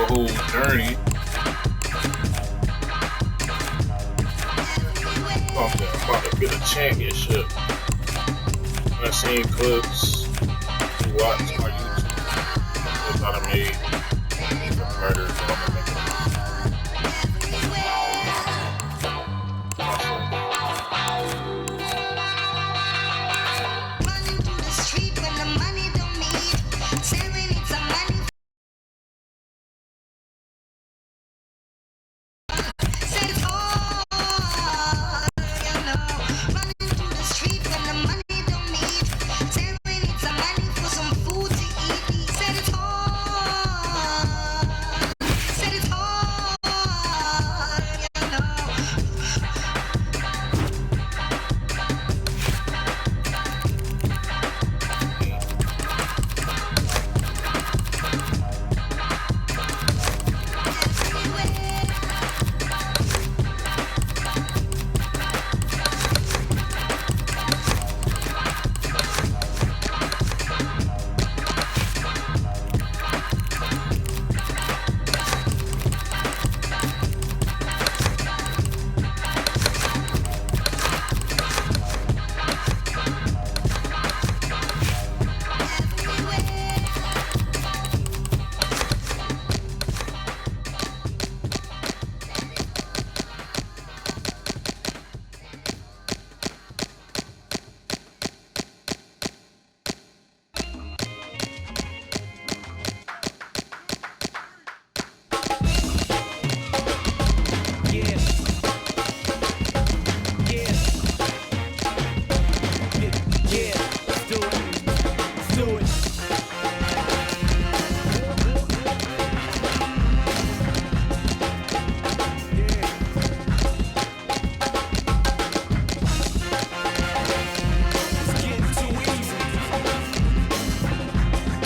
whole journey. I'm about to get a championship. I've seen clips, you watch my YouTube, clips that I made, murder,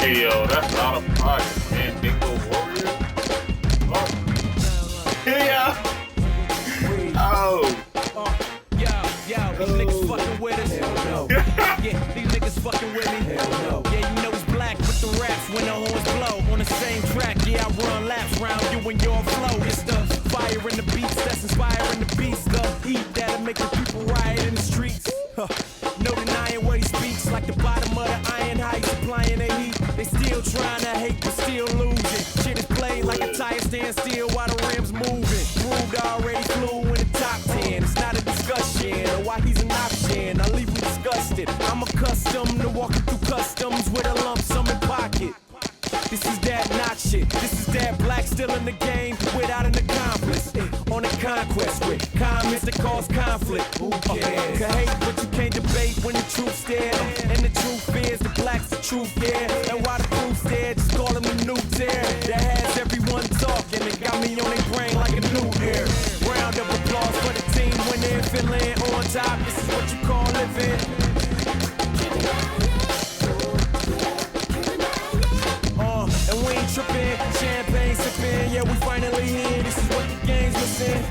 Hey yo, that's out of pocket, man. Bingo Warrior. Oh. Yeah. Oh. These niggas fucking with us. Yeah, these niggas fucking with me. Yeah, you know it's black with the raps when the horns blow. On the same track, yeah, I run laps round you and your flow. It's the fire in the beats that's inspiring the beats. The heat that'll make the people riot in the streets. No denying what he speaks, like the bottom of the iron, how he's supplying the heat. They still trying to hate, but still losing. Shit is played like a tire stand still while the rims moving. Proved already flew in the top 10. It's not a discussion or why he's an option. I leave him disgusted. I'm accustomed to walking through customs with a lump sum in pocket. This is that not shit. This is that black still in the game without an accomplice. On a conquest with comments that cause conflict. Who cares? Can hate, but you can't debate when the truth's there. And the truth is the black's the truth, yeah. And while the proof's there, just call him the new tear. That has everyone talking. It got me on their brain like a new air. Round of applause for the team when they're feeling on top. This is what you call living. And we ain't tripping, champagne sipping. Yeah, we finally here. This is what the game's missing.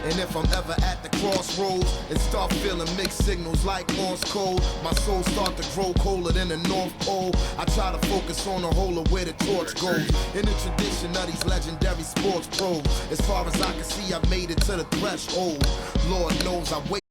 And if I'm ever at the crossroads and start feeling mixed signals like Morse code, my soul start to grow colder than the North Pole. I try to focus on the whole of where the torch goes. In the tradition of these legendary sports pros, as far as I can see, I've made it to the threshold. Lord knows I wait.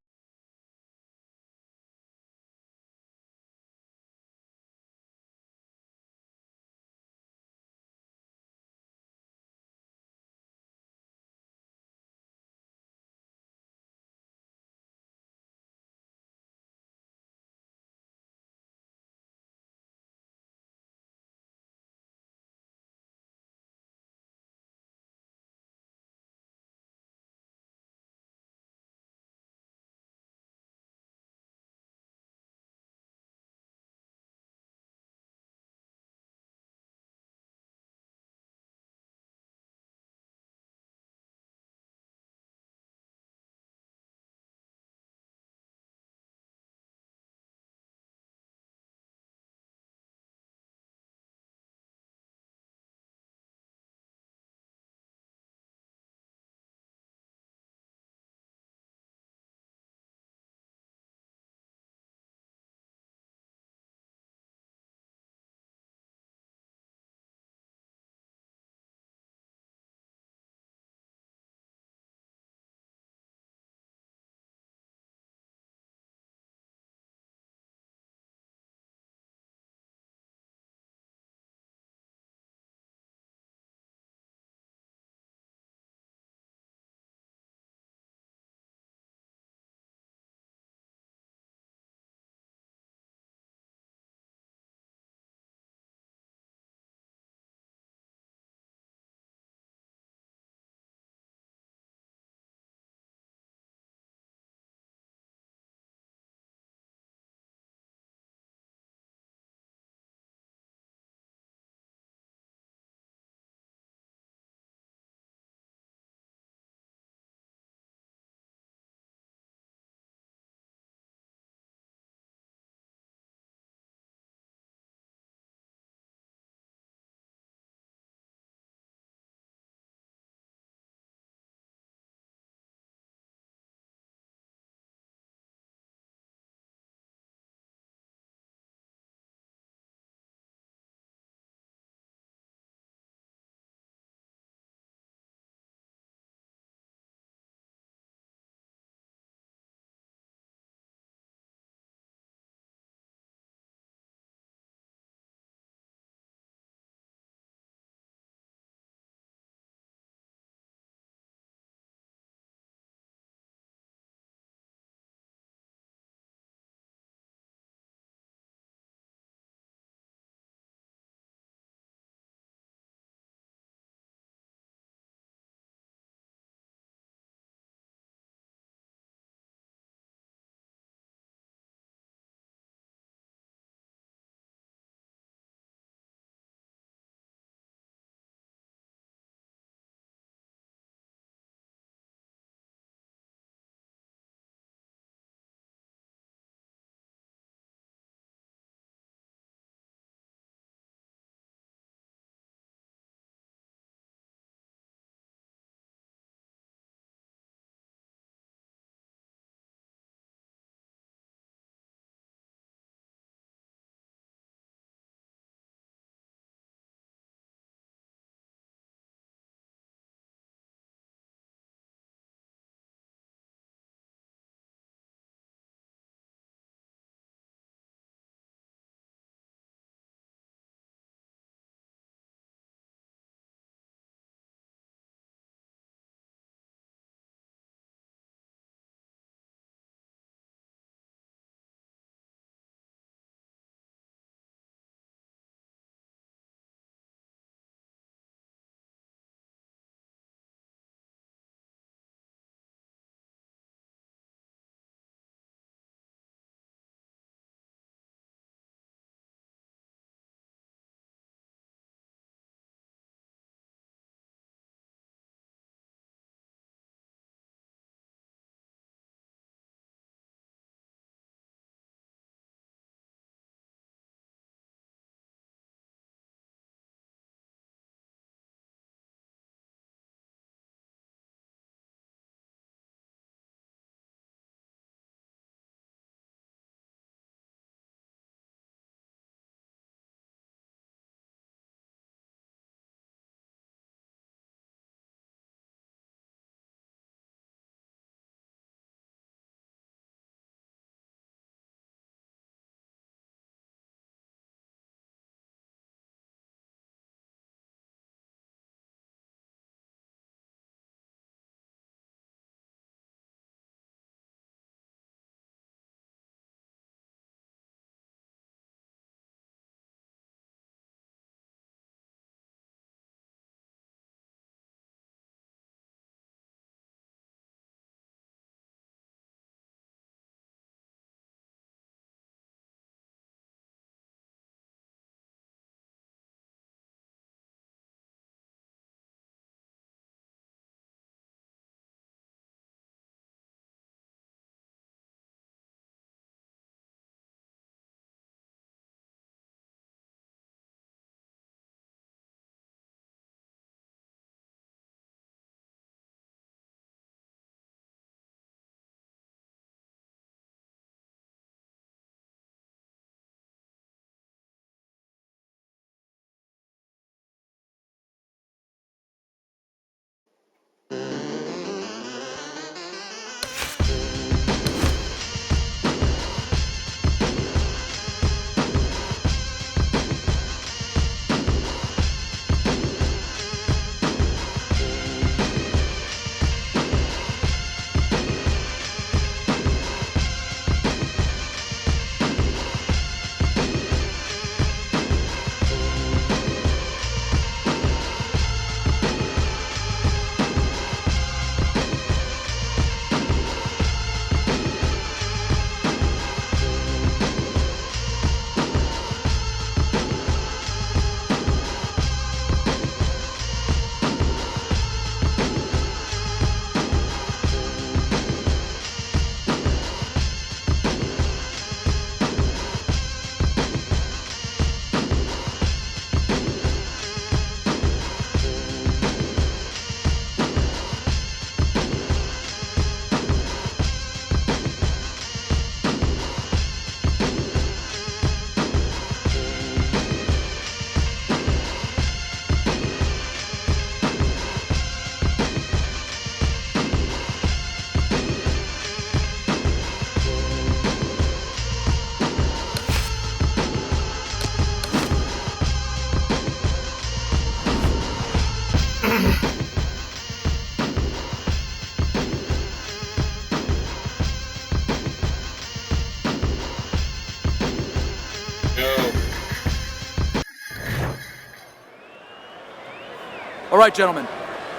All right, gentlemen.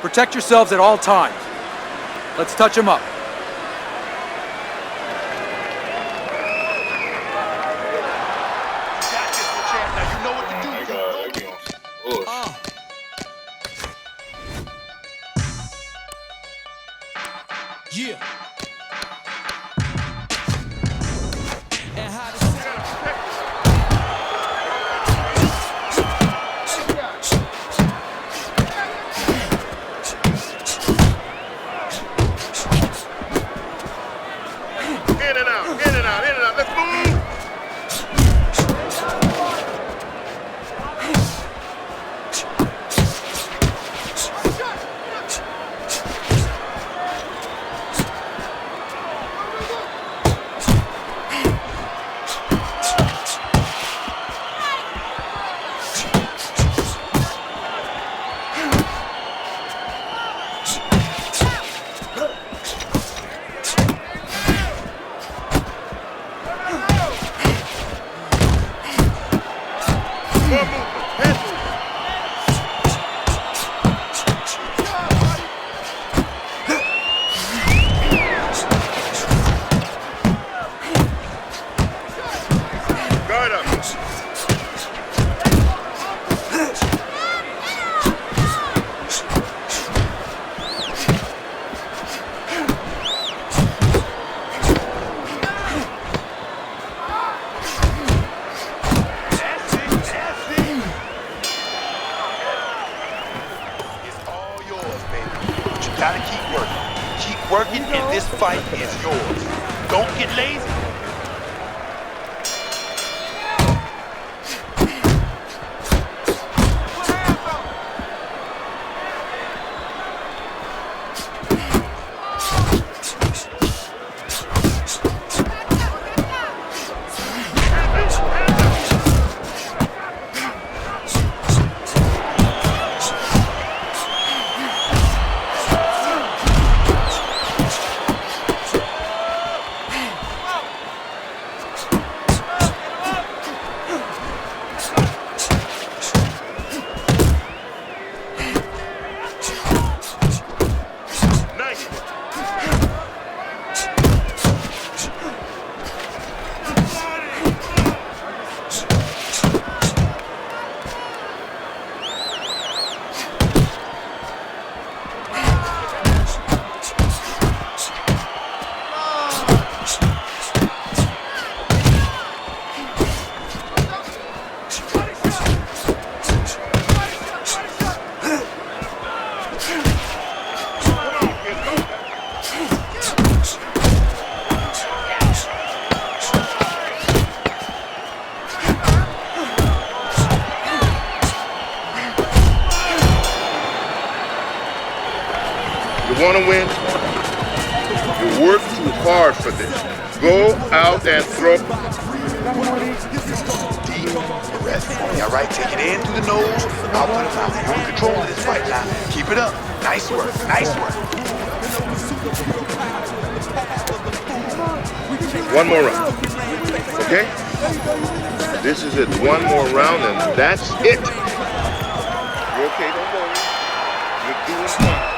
Protect yourselves at all times. Let's touch him up. Yeah. And how to in and out, in and out, in and out. Let's move. Gotta keep working. Keep working, and this fight is yours. Don't get lazy. You want to win? You work too hard for this. Go out and throw. Deep breath. All right, take it in through the nose, out through the mouth. You're in control of this fight now. Keep it up. Nice work. Nice work. One more round. Okay? This is it. One more round and that's it. You okay? Don't worry. You're doing fine.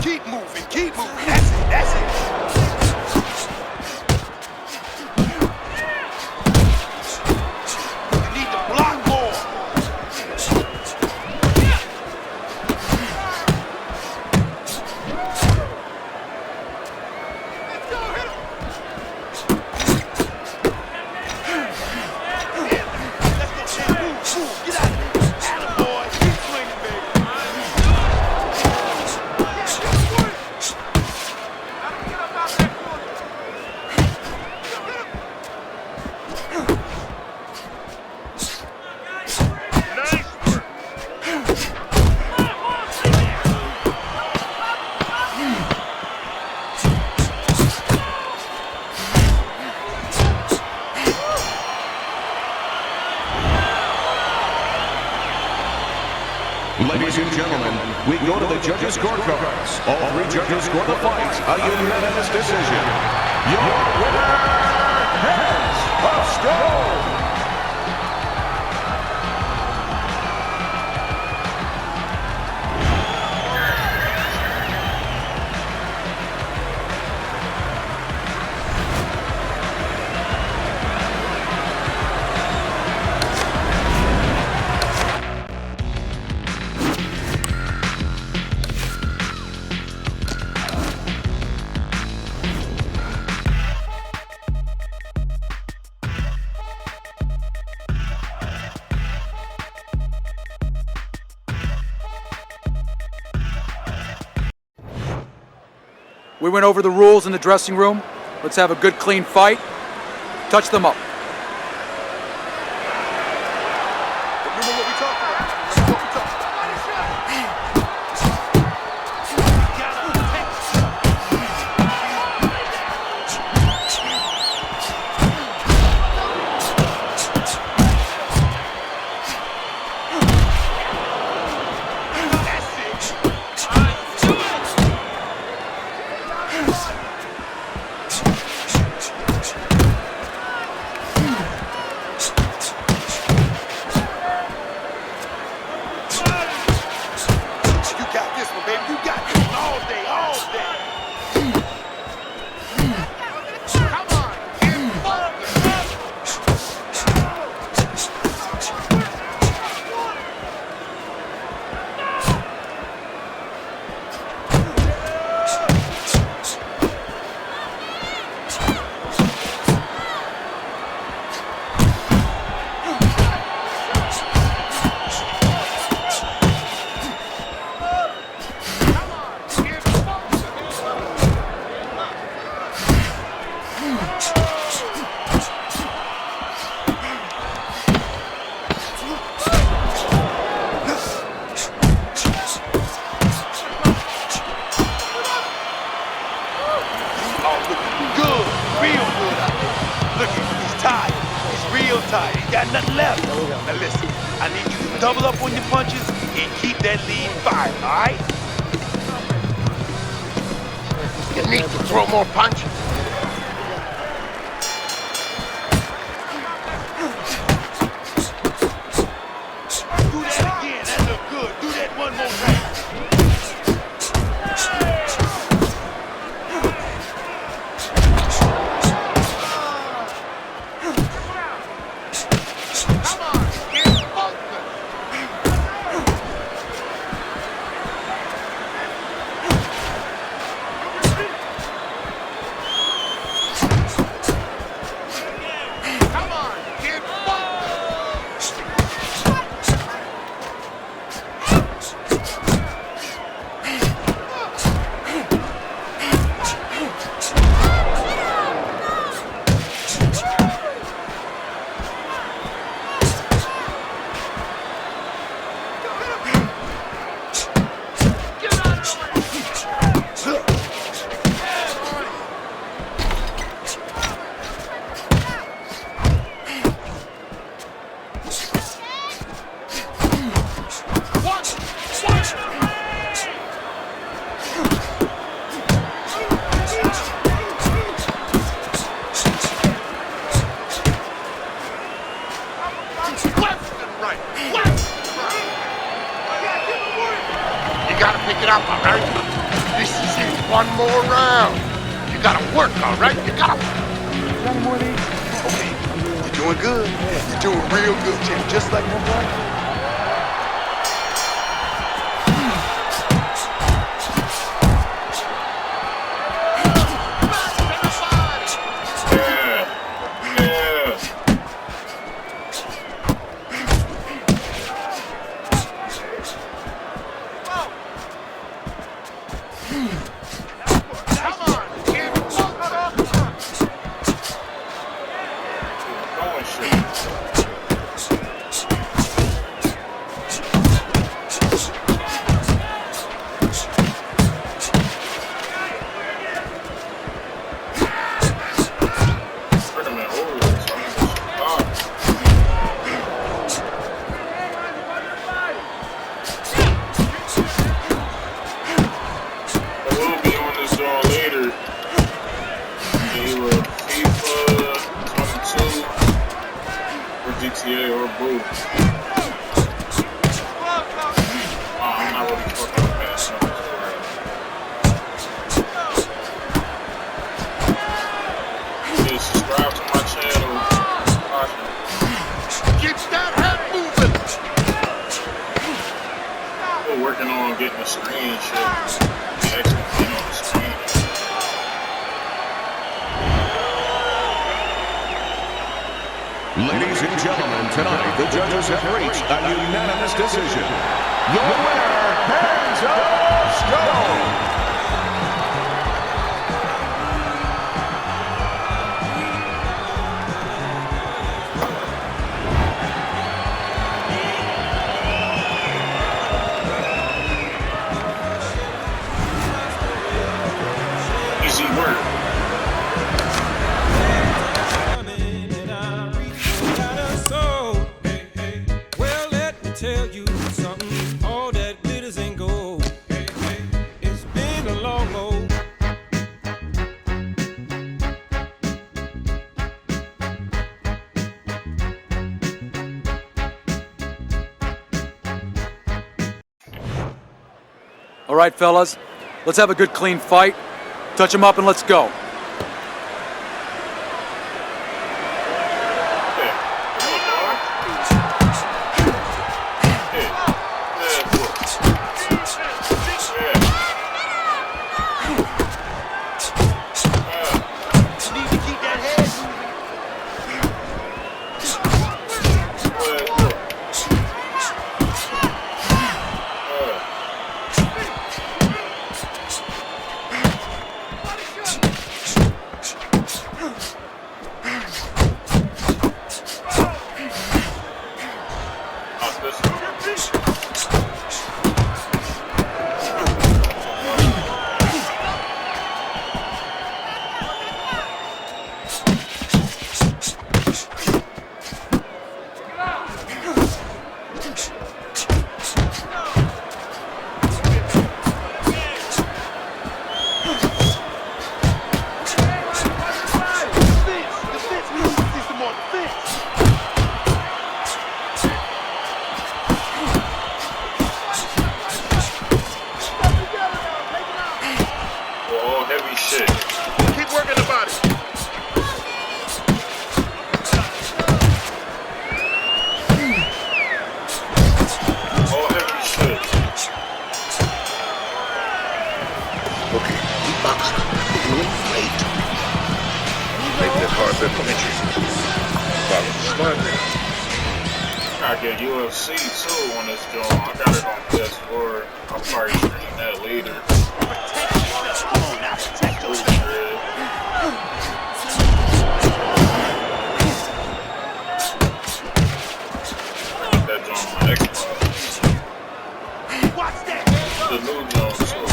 Keep moving, keep moving. That's it, that's it. Ladies and gentlemen, we go to the judges' scorecards. All three judges score the fight a unanimous decision. Your winner, Heads of Stone! We went over the rules in the dressing room. Let's have a good, clean fight. Touch them up. Remember what we talked about. Got nothing left. Now listen, I need you to double up on your punches and keep that lead fired, all right? You need to throw more punches. Do that again, that look good. Do that one more time. Up, all right? This is it. One more round. You gotta work, all right? You gotta. Okay, you're doing good. You're doing real good, champ. Just like my brother. GTA or Boo. I'm not really fucking with that stuff. Please subscribe to my channel. Get that head moving. We're working on getting the screen and shit. We actually get on the screen. Ladies and gentlemen, tonight the judges have reached a unanimous decision. Your winner, Hands Up Stone! Easy work. Well, let me tell you something. All that glitters ain't gold. It's been a long road. All right, fellas, let's have a good clean fight. Touch them up and let's go. Keep working the body. All heavy shit. Okay, keep boxing. Doing great. Making this hard bit from inches. I get UFC too on this joint. I got it on PS4. I'll probably stream that later. Come on now, protect yourself. That joint on my Xbox. Watch that. The new joint too.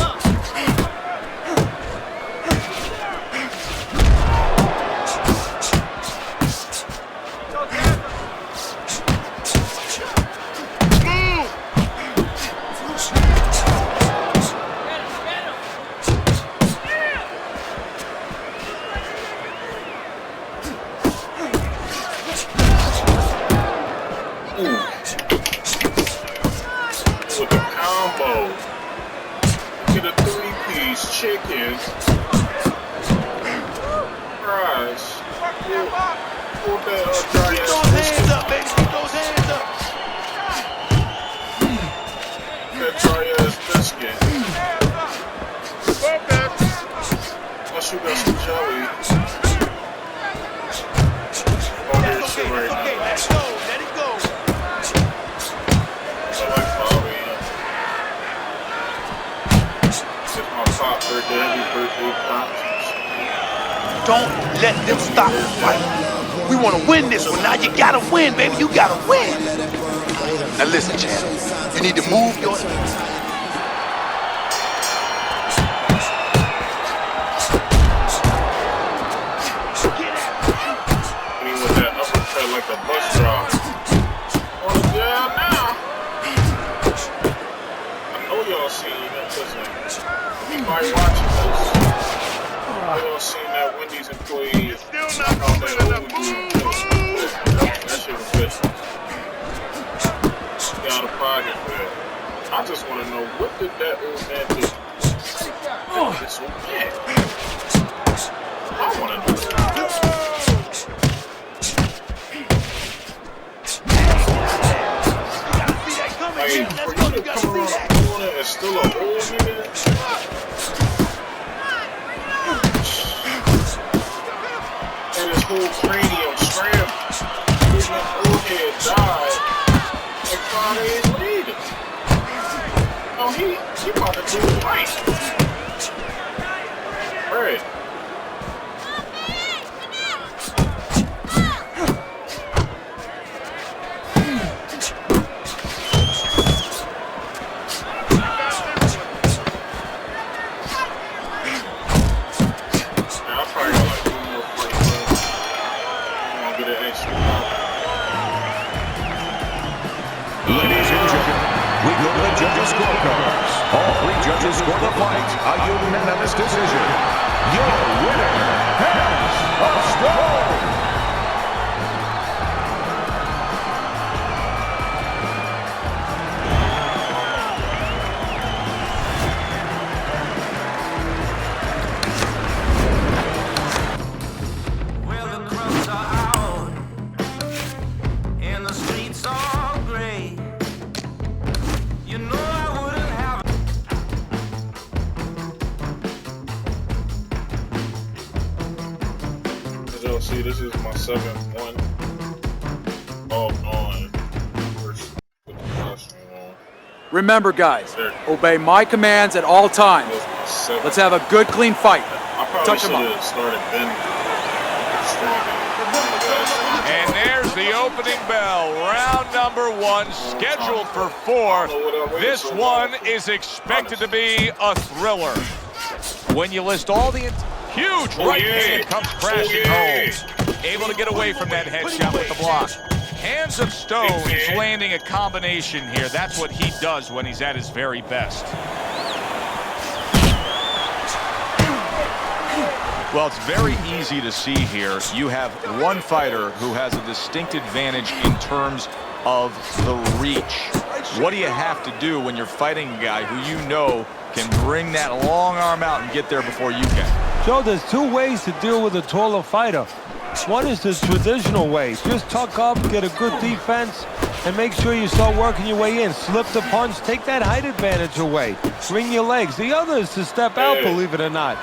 With the combo, get a 3-piece chicken, fries, pull that dry Keep ass those hands biscuit, up, baby. Keep those hands up. that dry ass biscuit. Plus you got some jelly. Oh, That's this shit okay. right That's okay. now. Let it go. Let it go. So like probably, it's my pop birthday, happy birthday pop. Don't let them stop the fight. We want to win this one. Now you gotta win, baby. You gotta win. Now listen, champ. You need to move your. I mean, with that uppercut like a bus drop. On the ground now. I know y'all seen that. Listen, anybody watching this, y'all seen that Wendy's employee knock out that old dude. That shit was good. just want to know, what did that old man do? Oh, this old man. I want to know that. Like, for you to come around the corner and still a old nigga? And his whole cranium scrambled. His old head died like 5 days later. Oh, he about to do it right. Right. Ladies and gentlemen, we go to the judges' scorecards. All 3 judges score the fight a unanimous decision. Your winner, Hands of Stone! Well, the crowds are out, and the streets are gray. You know I wouldn't have. As y'all see, this is my 7th one. All on first with the costume on. Remember, guys, obey my commands at all times. That was my 7th. Let's have a good, clean fight. I probably Touch should him up. have started bending. And there's the opening bell. Round number 1, scheduled for 4. This one is expected to be a thriller. When you list all the huge right hand comes crashing home. Able to get away from that headshot with the block. Hands of Stone is landing a combination here. That's what he does when he's at his very best. Well, it's very easy to see here. You have one fighter who has a distinct advantage in terms of the reach. What do you have to do when you're fighting a guy who you know can bring that long arm out and get there before you can? Joe, there's 2 ways to deal with a taller fighter. One is the traditional way. Just tuck up, get a good defense, and make sure you start working your way in. Slip the punch, take that height advantage away. Bring your legs. The other is to step out, believe it or not.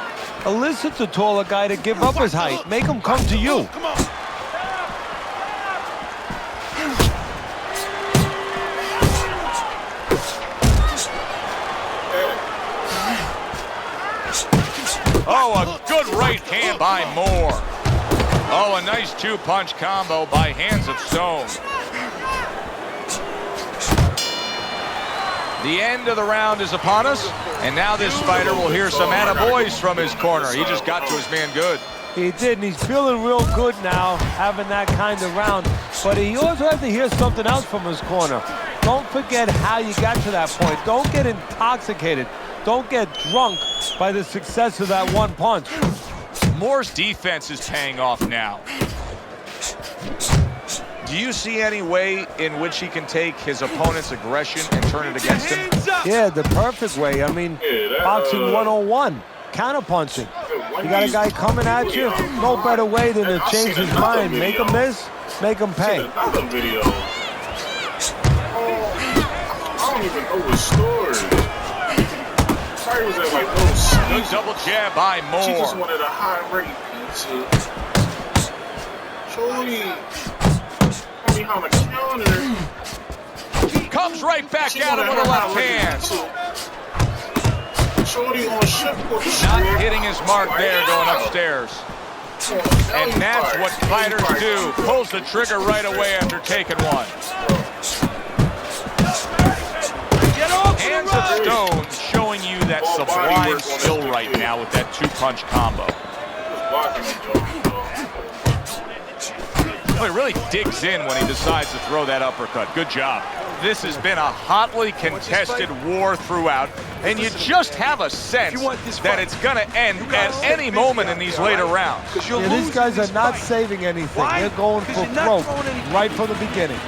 Elicit the taller guy to give up his height. Make him come to you. Come on. Oh, a good right hand by Moore. Oh, a nice 2-punch combo by Hands of Stone. The end of the round is upon us, and now this fighter will hear some attaboys from his corner. He just got to his man good. He did, and he's feeling real good now, having that kind of round. But he also had to hear something else from his corner. Don't forget how you got to that point. Don't get intoxicated. Don't get drunk by the success of that 1 punch. Moore's defense is paying off now. Do you see any way in which he can take his opponent's aggression and turn it against him? Yeah, the perfect way. I mean, boxing 101, counterpunching. You got a guy coming at you, no better way than to change his mind. Make him miss, make him pay. Another video. I don't even know the story. Sorry, was at like little Caesars. Good double jab by Moore. She just wanted a high-rate pizza. Shorty, behind the counter. Comes right back at him with a left hand. Shorty on shift with the Not hitting his mark there, going upstairs. And that's what fighters do. Pulls the trigger right away after taking one. Hands of Stone showing you that sublime skill right now with that 2-punch combo. Well, he really digs in when he decides to throw that uppercut. Good job. This has been a hotly contested war throughout, and you just have a sense that it's going to end at any moment in these later rounds. Yeah, these guys are not saving anything. They're going for broke right from the beginning.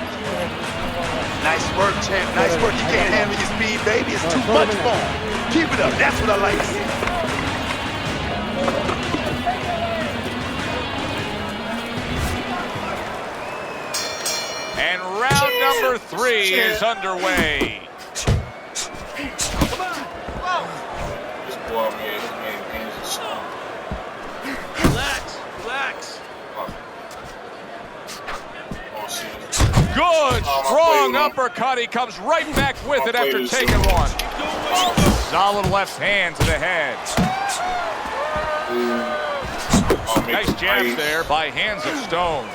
Nice work, champ. Nice work. You can't handle your speed, baby. It's too much for him. Keep it up. That's what I like to see. And round number 3 is underway. Relax. Good, strong uppercut. He comes right back with it after taking one. Solid left hand to the head. Nice jab there by Hands of Stone.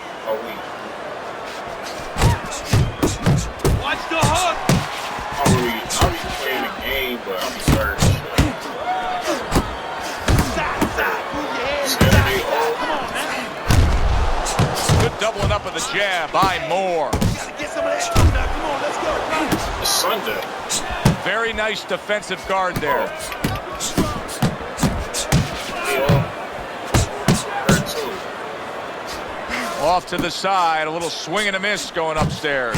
Watch the hook. I'll be playing the game, but I'm scared. Good doubling up of the jab by Moore. Get some of that too now. Come on, let's go. It's Sunday. Very nice defensive guard there. Off to the side, a little swing and a miss going upstairs.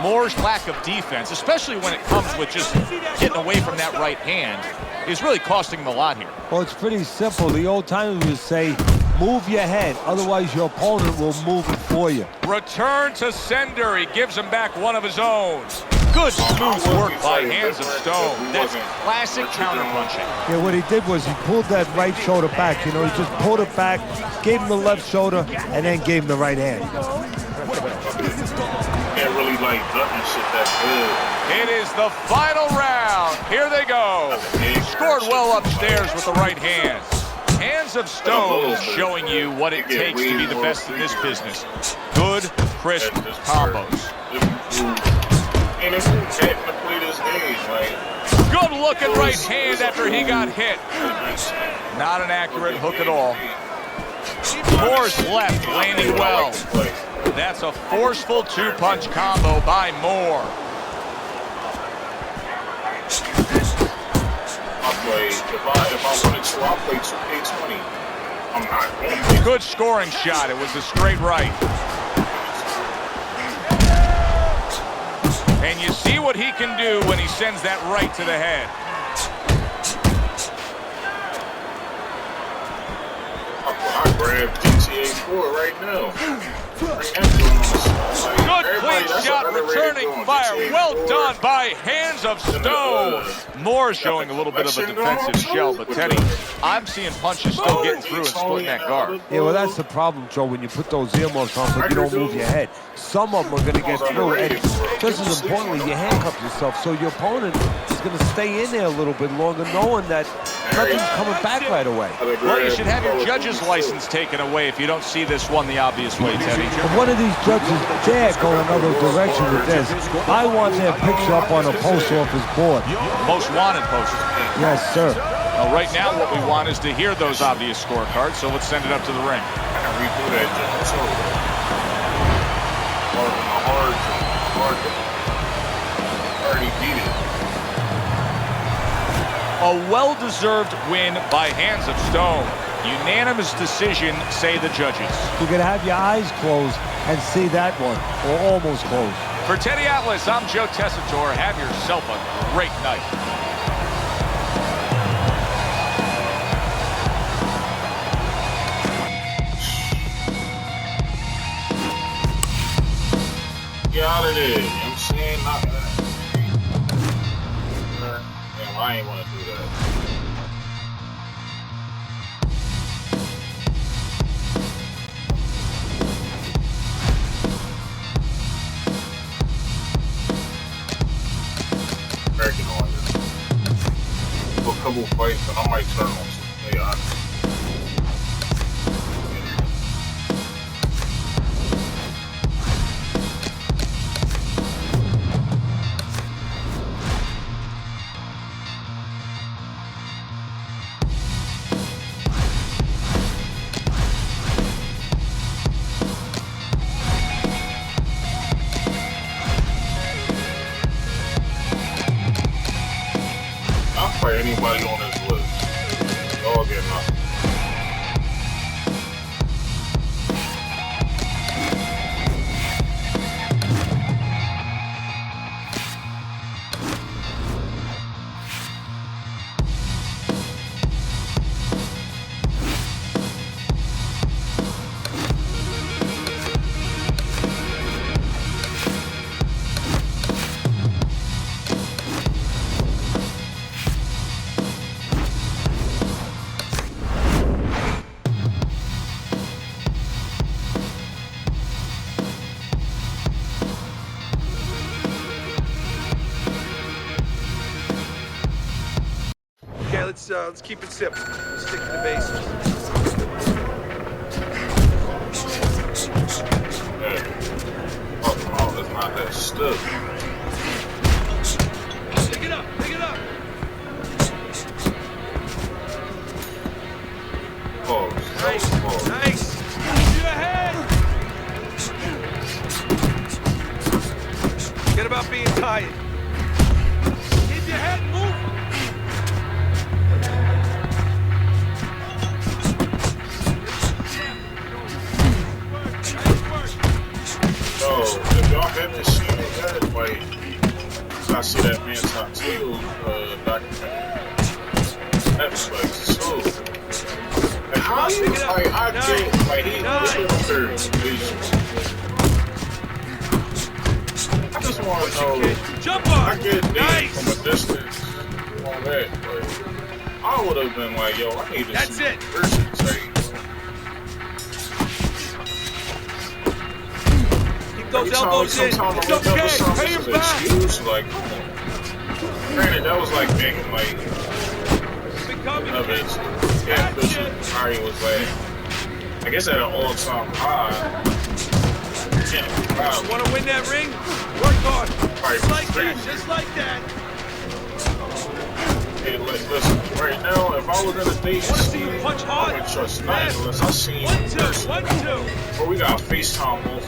Moore's lack of defense, especially when it comes with just getting away from that right hand, is really costing him a lot here. Well, it's pretty simple. The old timers would say, move your head, otherwise your opponent will move it for you. Return to sender. He gives him back one of his own. Good smooth work by Hands of Stone. That's classic counter-punching. Yeah, what he did was he pulled that right shoulder back. You know, he just pulled it back, gave him the left shoulder, and then gave him the right hand. Can't really like nothing shit that good. It is the final round. Here they go. Scored well upstairs with the right hand. Hands of Stone showing you what it takes to be the best in this business. Good, crisp combos. And if you technically this game, like, good looking right hand after he got hit. Not an accurate hook at all. Moore's left landing well. That's a forceful two-punch combo by Moore. If I wanted to, I'll play 2K20. I'm not going to. Good scoring shot. It was a straight right. And you see what he can do when he sends that right to the head. I grab GTA 4 right now. Good clean shot, returning fire. Well done by Hands of Stone. Moore showing a little bit of a defensive shell, but Teddy, I'm seeing punches still getting through and splitting that guard. Yeah, well, that's the problem, Joe, when you put those earmuffs on, but you don't move your head. Some of them are going to get through, and just as importantly, you handcuff yourself, so your opponent is going to stay in there a little bit longer, knowing that nothing's coming back right away. Well, you should have your judge's license taken away if you don't see this one the obvious way, Teddy. If one of these judges dare go another direction with this, I want their picture up on a post office board. Most wanted poster. Yes, sir. Now, right now, what we want is to hear those obvious scorecards, so let's send it up to the ring. Redo that jump, so hard. Already beat it. A well-deserved win by Hands of Stone. Unanimous decision, say the judges. You can have your eyes closed and see that one, or almost closed. For Teddy Atlas, I'm Joe Tessitore. Have yourself a great night. Get out of there, you know what I'm saying? Not that. Damn, I ain't want to do that. Cracking on this. Do a couple fights and I might turn on some AI. Anybody on this list, y'all get nothing. let's keep it simple. Stick to the basics. Oh, it's not that stuff. Pick it up, pick it up. Oh, Nice, nice. Move your head. Forget about being tired. Keep your head moving. So, if y'all haven't seen that fight, I see that man top two documentary. That's like so. And how you like I think like he was third division. I just want to know. Jump on. I get it from a distance on that, but I would have been like, yo, I need to see the person say. Those elbows in. It's okay. Pay him back. Excuse, like, granted, that was like back in like of it. Yeah, Ari was like, I guess at an all-time high. Yeah, wow. Want to win that ring? Work hard. Just like that. Just like that. Hey, listen. Right now, if I was in a date scene, I wouldn't trust nothing unless I seen him in person. 1, 2. But we got FaceTime both.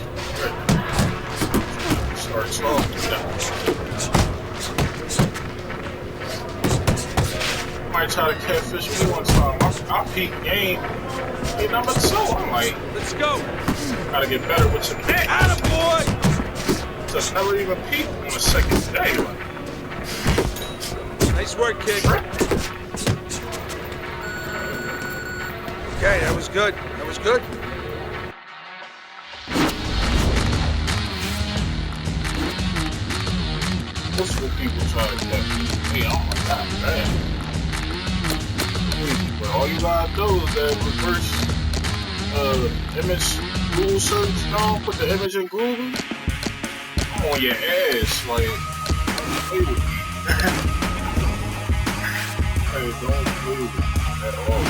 Start talking. Might try to catfish me one time. I peak game. Hey, number 2. I'm like, let's go. Gotta get better with your neck. Attaboy! Just never even peaked on the second day. Like, nice work, kid. Okay, that was good. That was good. most of the people try to catch me. Oh my god, man. But all you gotta do is that reverse image Google search, put the image in Google. I'm on your ass, like, don't play with me. Hey, don't play with me at all.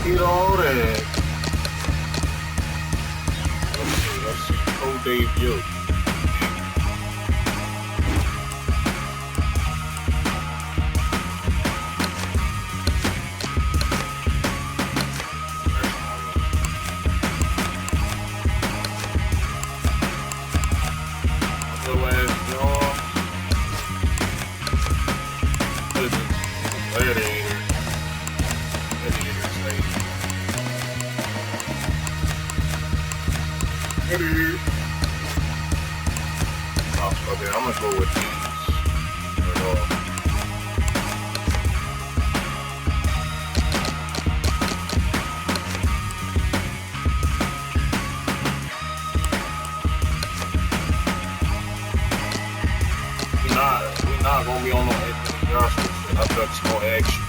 Eat all that. Let's see. Pro debut. Okay, I'm gonna go with these. We're not gonna be on no Anthony Joshua shit. I touch no action.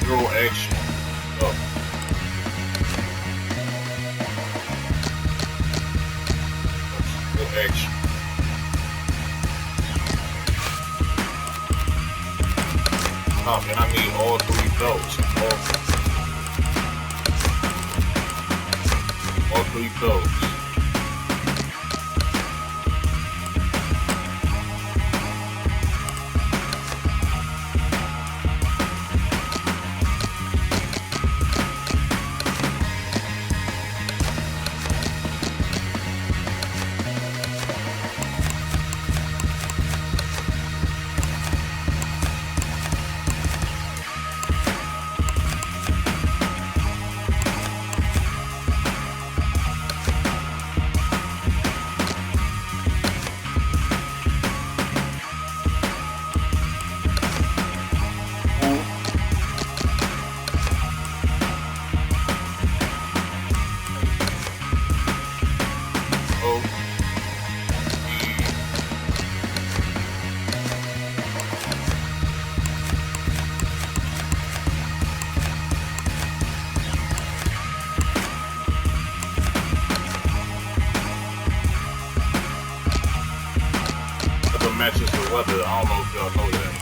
Zero action. Go. Action. Oh man, I need all 3 belts. All 3 belts. just the weather. I don't know if y'all know that.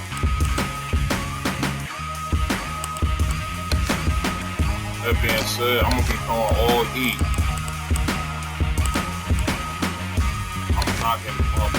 That being said, I'm gonna be throwing all heat. I'm knocking them up.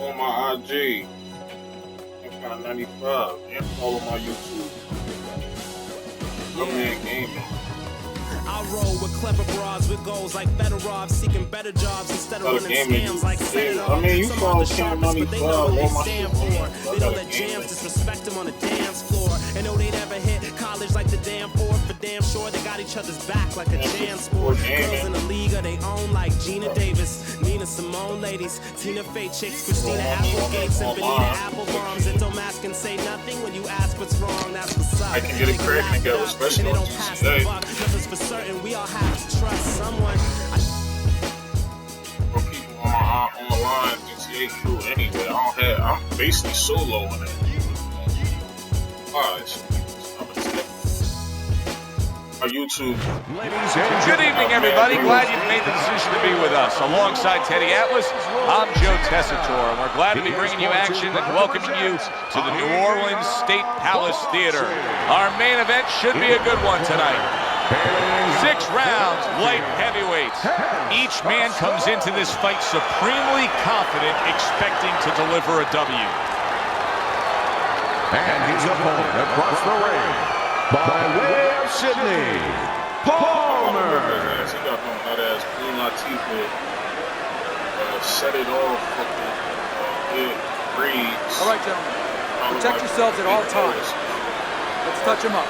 On my IG, F95, and follow my YouTube. BruhManGaming. I roll with clever bras with goals like better robs, seeking better jobs instead of running scams like set it off. I mean, you Some follow are the sharpest, but they know Cam95 what they on my stand shit. for. They don't let jams disrespect them on the dance floor. And know they never hit college like the damn fourth, but damn sure they got each other's back like a dance sport. Girls in the league of they own like Gina Davis, Nina Simone ladies, Tina Fey chicks, Christina Applegates, and Benita Applebombs. And don't ask and say nothing when you ask what's wrong. That's what's up. I can get it cracked together, especially and they on don't pass the today. buck. Nothing's for certain. We all have to trust someone. For people on the line, GTA crew anyway. I'm basically solo on it. Alright, our YouTube. Good evening, everybody. Glad you've made the decision to be with us. Alongside Teddy Atlas, I'm Joe Tessitore, and we're glad to be bringing you action and welcoming you to the New Orleans State Palace Theater. Our main event should be a good one tonight. 6 rounds, light heavyweights. Each man comes into this fight supremely confident, expecting to deliver a W. And his opponent across the ring, by way of Sydney, Palmer. He got them hot ass Queen Latifah. Set it off. It breeds. All right, gentlemen. Protect yourselves at all times. Let's touch him up.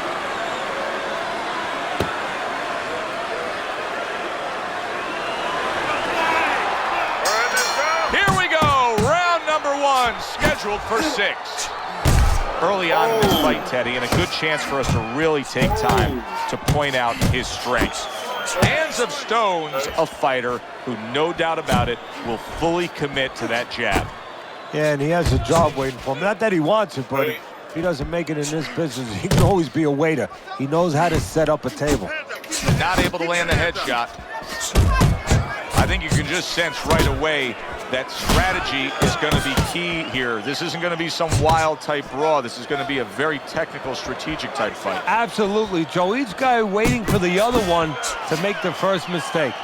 Here we go. Round number 1, scheduled for 6. Early on in this fight, Teddy, and a good chance for us to really take time to point out his strengths. Hands of Stone's a fighter who, no doubt about it, will fully commit to that jab. Yeah, and he has a job waiting for him. Not that he wants it, but if he doesn't make it in this business, he can always be a waiter. He knows how to set up a table. Not able to land the headshot. I think you can just sense right away that strategy is going to be key here. This isn't going to be some wild type brawl. This is going to be a very technical, strategic type fight. Absolutely, Joe. Each guy waiting for the other one to make the first mistake.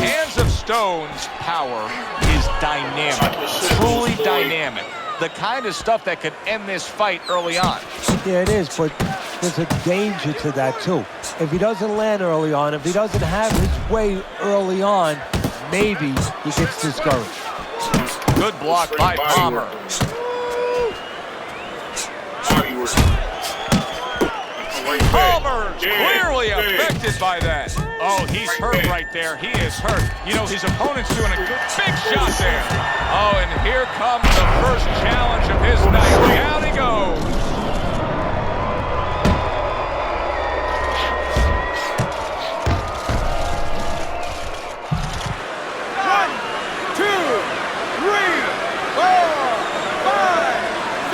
Hands of Stone's power is dynamic, truly dynamic. The kind of stuff that could end this fight early on. Yeah, it is, but there's a danger to that, too. If he doesn't land early on, if he doesn't have his way early on, maybe he gets discouraged. Good block by Palmer. Palmer's clearly affected by that. Oh, he's hurt right there. He is hurt. You know, his opponent's doing a good big shot there. Oh, and here comes the first challenge of his night. Down he goes.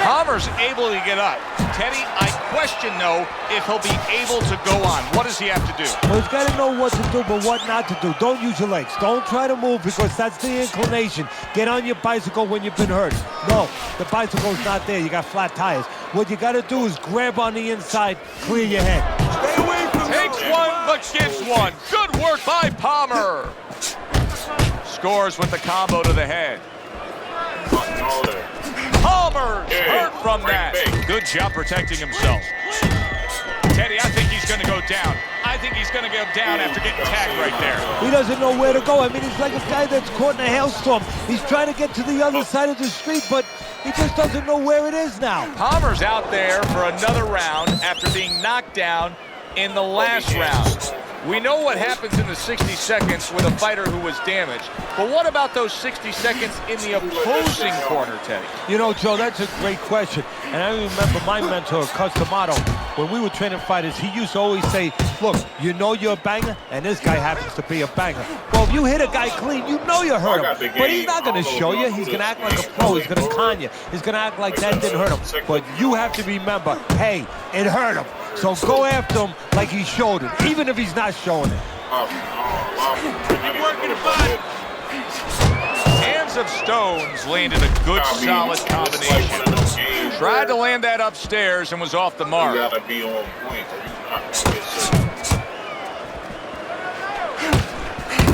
Palmer's able to get up. Teddy, I question, though, if he'll be able to go on. What does he have to do? Well, he's got to know what to do, but what not to do. Don't use your legs. Don't try to move because that's the inclination. Get on your bicycle when you've been hurt. No, the bicycle's not there. You got flat tires. What you got to do is grab on the inside, clear your head. Stay away from Takes one, but gives one. Good work by Palmer. Scores with the combo to the head. Palmer's hurt from that. Good job protecting himself. Teddy, I think he's going to go down. I I think he's going to go down after getting tagged right there. He doesn't know where to go. I mean, he's like a guy that's caught in a hailstorm. He's trying to get to the other side of the street, but he just doesn't know where it is now. Palmer's out there for another round after being knocked down in the last round. We know what happens in the 60 seconds with a fighter who was damaged, but what about those 60 seconds in the opposing corner, Teddy? You know, Joe, that's a great question. And I remember my mentor, Cus D'Amato, when we were training fighters, he used to always say, look, you know you're a banger, and this guy happens to be a banger. Well, if you hit a guy clean, you know you hurt him. But he's not going to show you. He's going to act like a pro. He's going to con you. He's going to act like that didn't hurt him. But you have to remember, hey, it hurt him. So go after him like he showed it, even if he's not showing it. I'm working the body. Hands of Stones landed a good, solid combination. Tried to land that upstairs and was off the mark. You gotta be on point.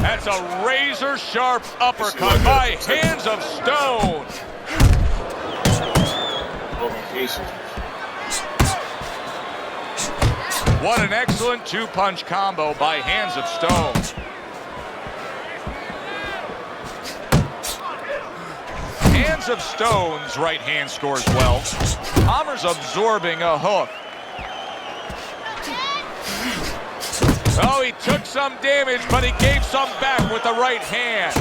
That's a razor-sharp uppercut by Hands of Stone. What an excellent two-punch combo by Hands of Stone. Hands of Stone's right hand scores well. Palmer's absorbing a hook. Oh, he took some damage, but he gave some back with the right hand.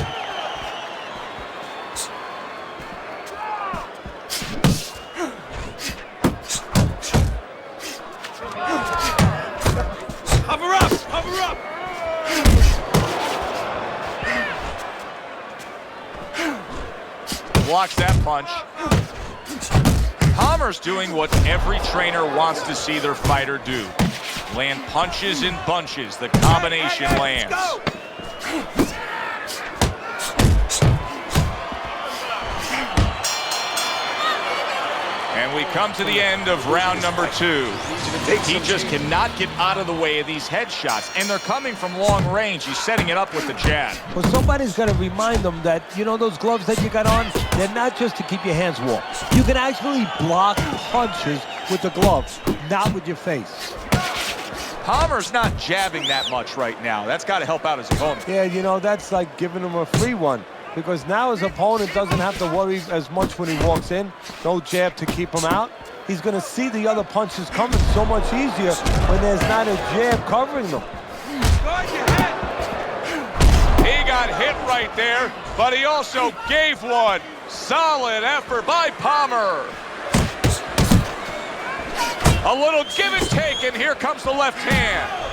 Cover up! Cover up! Blocks that punch. Palmer's doing what every trainer wants to see their fighter do. Land punches in bunches. The combination lands. And we come to the end of round number 2. He just cannot get out of the way of these headshots, and they're coming from long range. He's setting it up with the jab. Well, somebody's got to remind them that, you know, those gloves that you got on, they're not just to keep your hands warm. You can actually block punches with the gloves, not with your face. Palmer's not jabbing that much right now. That's got to help out his opponent. Yeah, you know, that's like giving him a free one. Because now his opponent doesn't have to worry as much when he walks in. No jab to keep him out. He's going to see the other punches coming so much easier when there's not a jab covering them. He got hit right there, but he also gave one. Solid effort by Palmer. A little give and take, and here comes the left hand.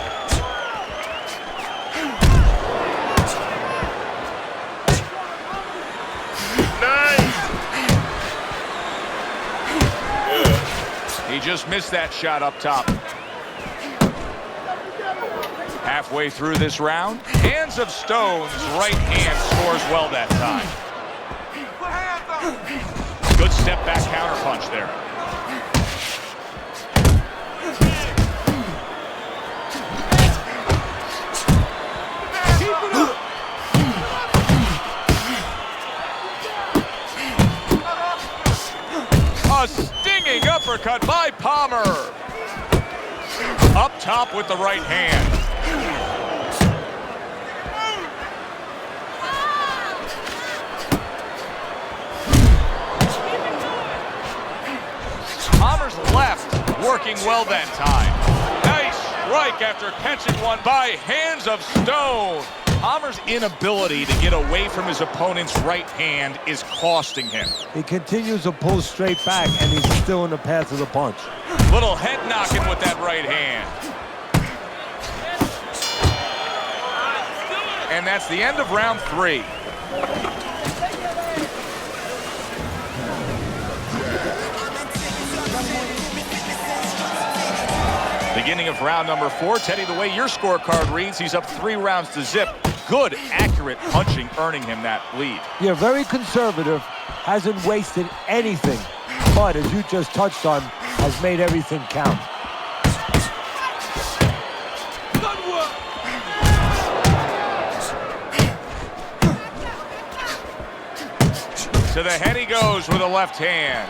He just missed that shot up top. Halfway through this round, Hands of Stone's right hand scores well that time. Good step back counter punch there. A stinging uppercut by Palmer. Up top with the right hand. Palmer's left working well that time. Nice strike after catching one by Hands of Stone. Palmer's inability to get away from his opponent's right hand is costing him. He continues to pull straight back, and he's still in the path of the punch. Little head knocking with that right hand. And that's the end of round 3. Beginning of round number 4. Teddy, the way your scorecard reads, he's up 3 rounds to zip. Good, accurate punching earning him that lead. Yeah, very conservative, hasn't wasted anything, but as you just touched on, has made everything count. To the head he goes with a left hand.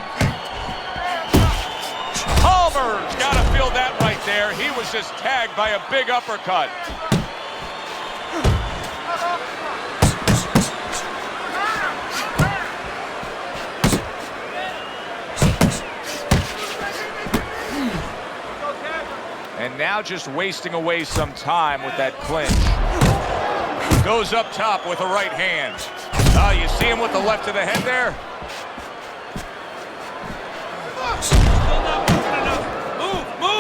Palmer's got to feel that right there. He was just tagged by a big uppercut. And now just wasting away some time with that clinch. Goes up top with a right hand. Oh, you see him with the left to the head there?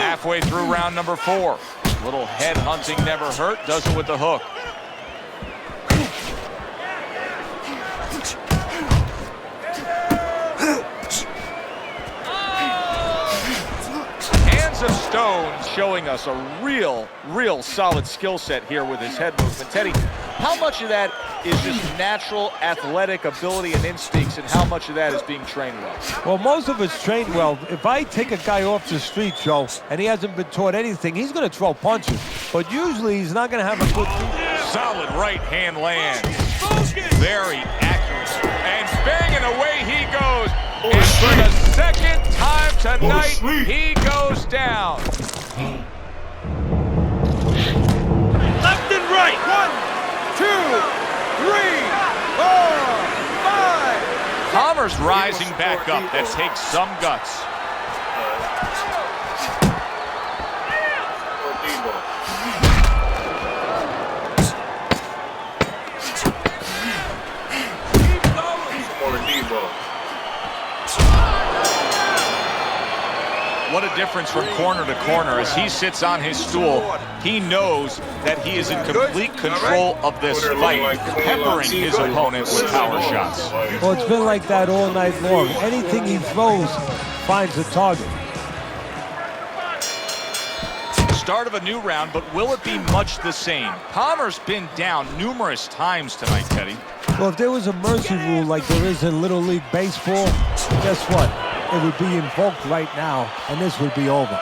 Halfway through round number 4. Little head hunting never hurt. Does it with the hook. Hands of Stone showing us a real solid skill set here with his head movement. Teddy, how much of that is just natural athletic ability and instincts, and how much of that is being trained well? Well, most of it's trained well. If I take a guy off the street, Joe, and he hasn't been taught anything, he's going to throw punches. But usually he's not going to have a good... Solid right hand lands. Very accurate. And banging away he goes. And for the second time tonight, he goes down. Left and right. 1, 2, 3, 4, 5. Palmer's rising back up. That takes some guts. What a difference from corner to corner. As he sits on his stool, he knows that he is in complete control of this fight, peppering his opponent with power shots. Well, it's been like that all night long. Anything he throws finds a target. Start of a new round, but will it be much the same? Palmer's been down numerous times tonight, Teddy. Well, if there was a mercy rule like there is in Little League Baseball, guess what? It would be invoked right now, and this would be over.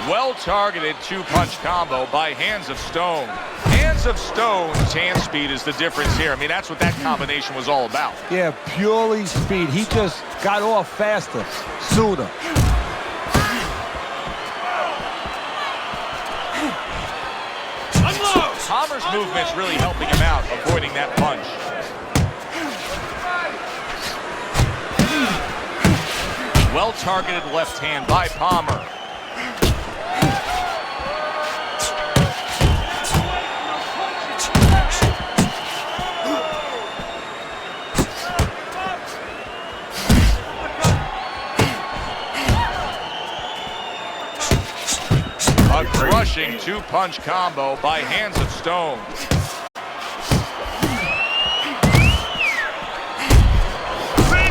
Well-targeted two-punch combo by Hands of Stone. Hands of Stone's hand speed is the difference here. I mean, that's what that combination was all about. Yeah, purely speed. He just got off faster, sooner. Palmer's movement's really helping him out, avoiding that punch. Well-targeted left hand by Palmer. A crushing two-punch combo by Hands of Stone.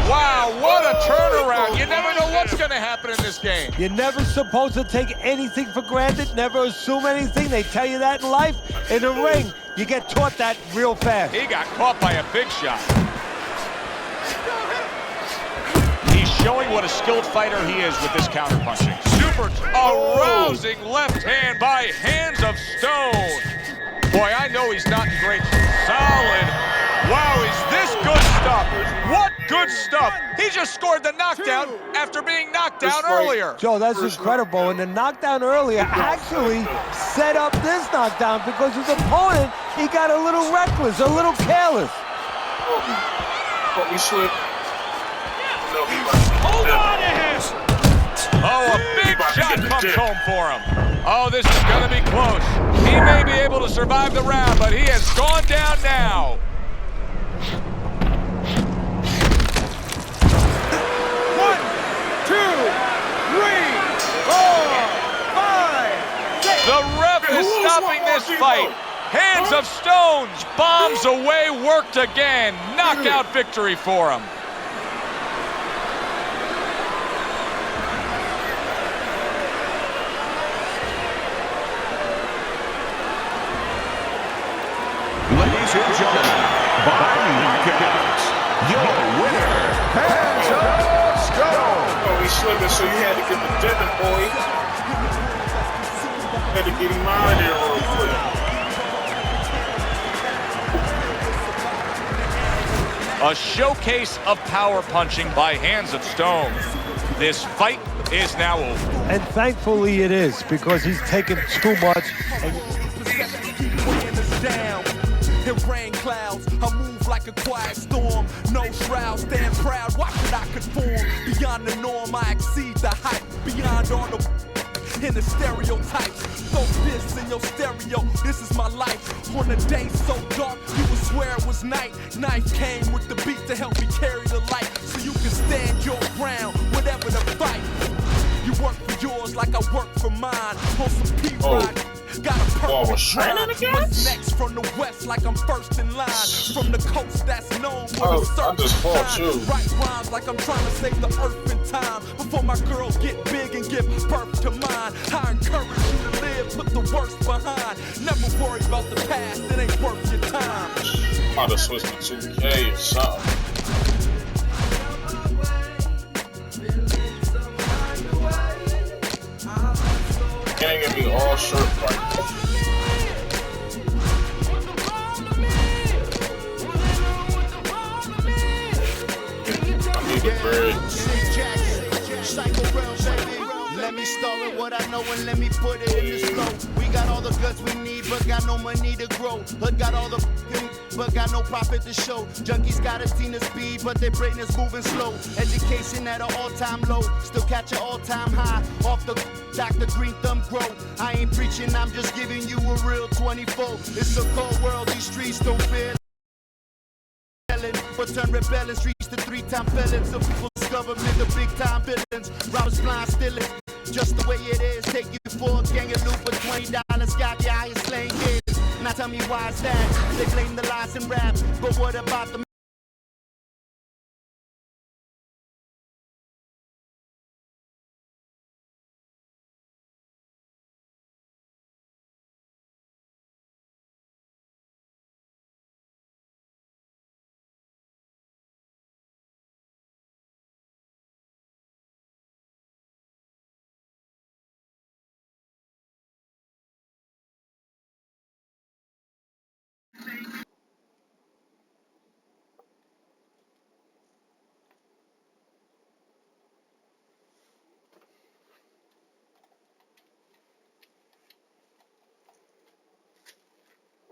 Wow, what a turnaround. You never know what's going to happen in this game. You're never supposed to take anything for granted, never assume anything. They tell you that in life. In the ring, you get taught that real fast. He got caught by a big shot. He's showing what a skilled fighter he is with this counterpunching. Super arousing left hand by Hands of Stone. Boy, I know he's not in great shape. Solid. Wow, is this good stuff? What good stuff? He just scored the knockdown after being knocked down earlier. Joe, that's incredible. And the knockdown earlier actually set up this knockdown because his opponent, he got a little reckless, a little careless. But we slipped. Hold on to him. Oh, a big shot comes home for him. Oh, this is going to be close. He may be able to survive the round, but he has gone down now. 1, 2, 3, 4, 5, 6. The ref is stopping this fight. Hands of Stones bombs away, worked again. Knockout victory for him. Ladies and gentlemen, BruhManGaming1s, your winner, Hands of Stone. Oh, he's slipping, so you had to get the dinner, boy. Had to get him out of there real quick. A showcase of power punching by Hands of Stone. This fight is now over. And thankfully it is, because he's taken too much. In rain clouds, I move like a quiet storm. No shroud, stand proud, watch it I conform. Beyond the norm, I exceed the hype. Beyond all the in the stereotypes. Throw this in your stereo, this is my life. On a day so dark, you would swear it was night. Knife came with the beat to help me carry the light. So you can stand your ground, whatever the fight. You work for yours like I work for mine. On some P-Rock. Got a perfect rhyme. What's next from the west like I'm first in line. From the coast that's known for the surf. Write rhymes like I'm trying to save the earth in time. Before my girls get big and give birth to mine. I encourage you to live, put the worst behind. Never worry about the past, it ain't worth your time. I'm about to switch to 2K or something. Can't give me all shirt fights. I need the bridge. Let me start with what I know and let me put it in this flow. We got all the goods we need, but got no money to grow. Hood got all the but got no profit to show. Junkies got a team of speed, but their brain is moving slow. Education at an all-time low, still catch an all-time high. Off the Dr. Green Thumb grow. I ain't preaching, I'm just giving you a real 24. It's a cold world, these streets don't feel. But turn rebellion streets to 3-time felons. Some people's government, the big-time villains. Robbers blind stealing, just the way it is. Take you for a gang of loot for $20. Got the highest slaying kids. Now tell me why it's that. They blame the lies and rap, but what about the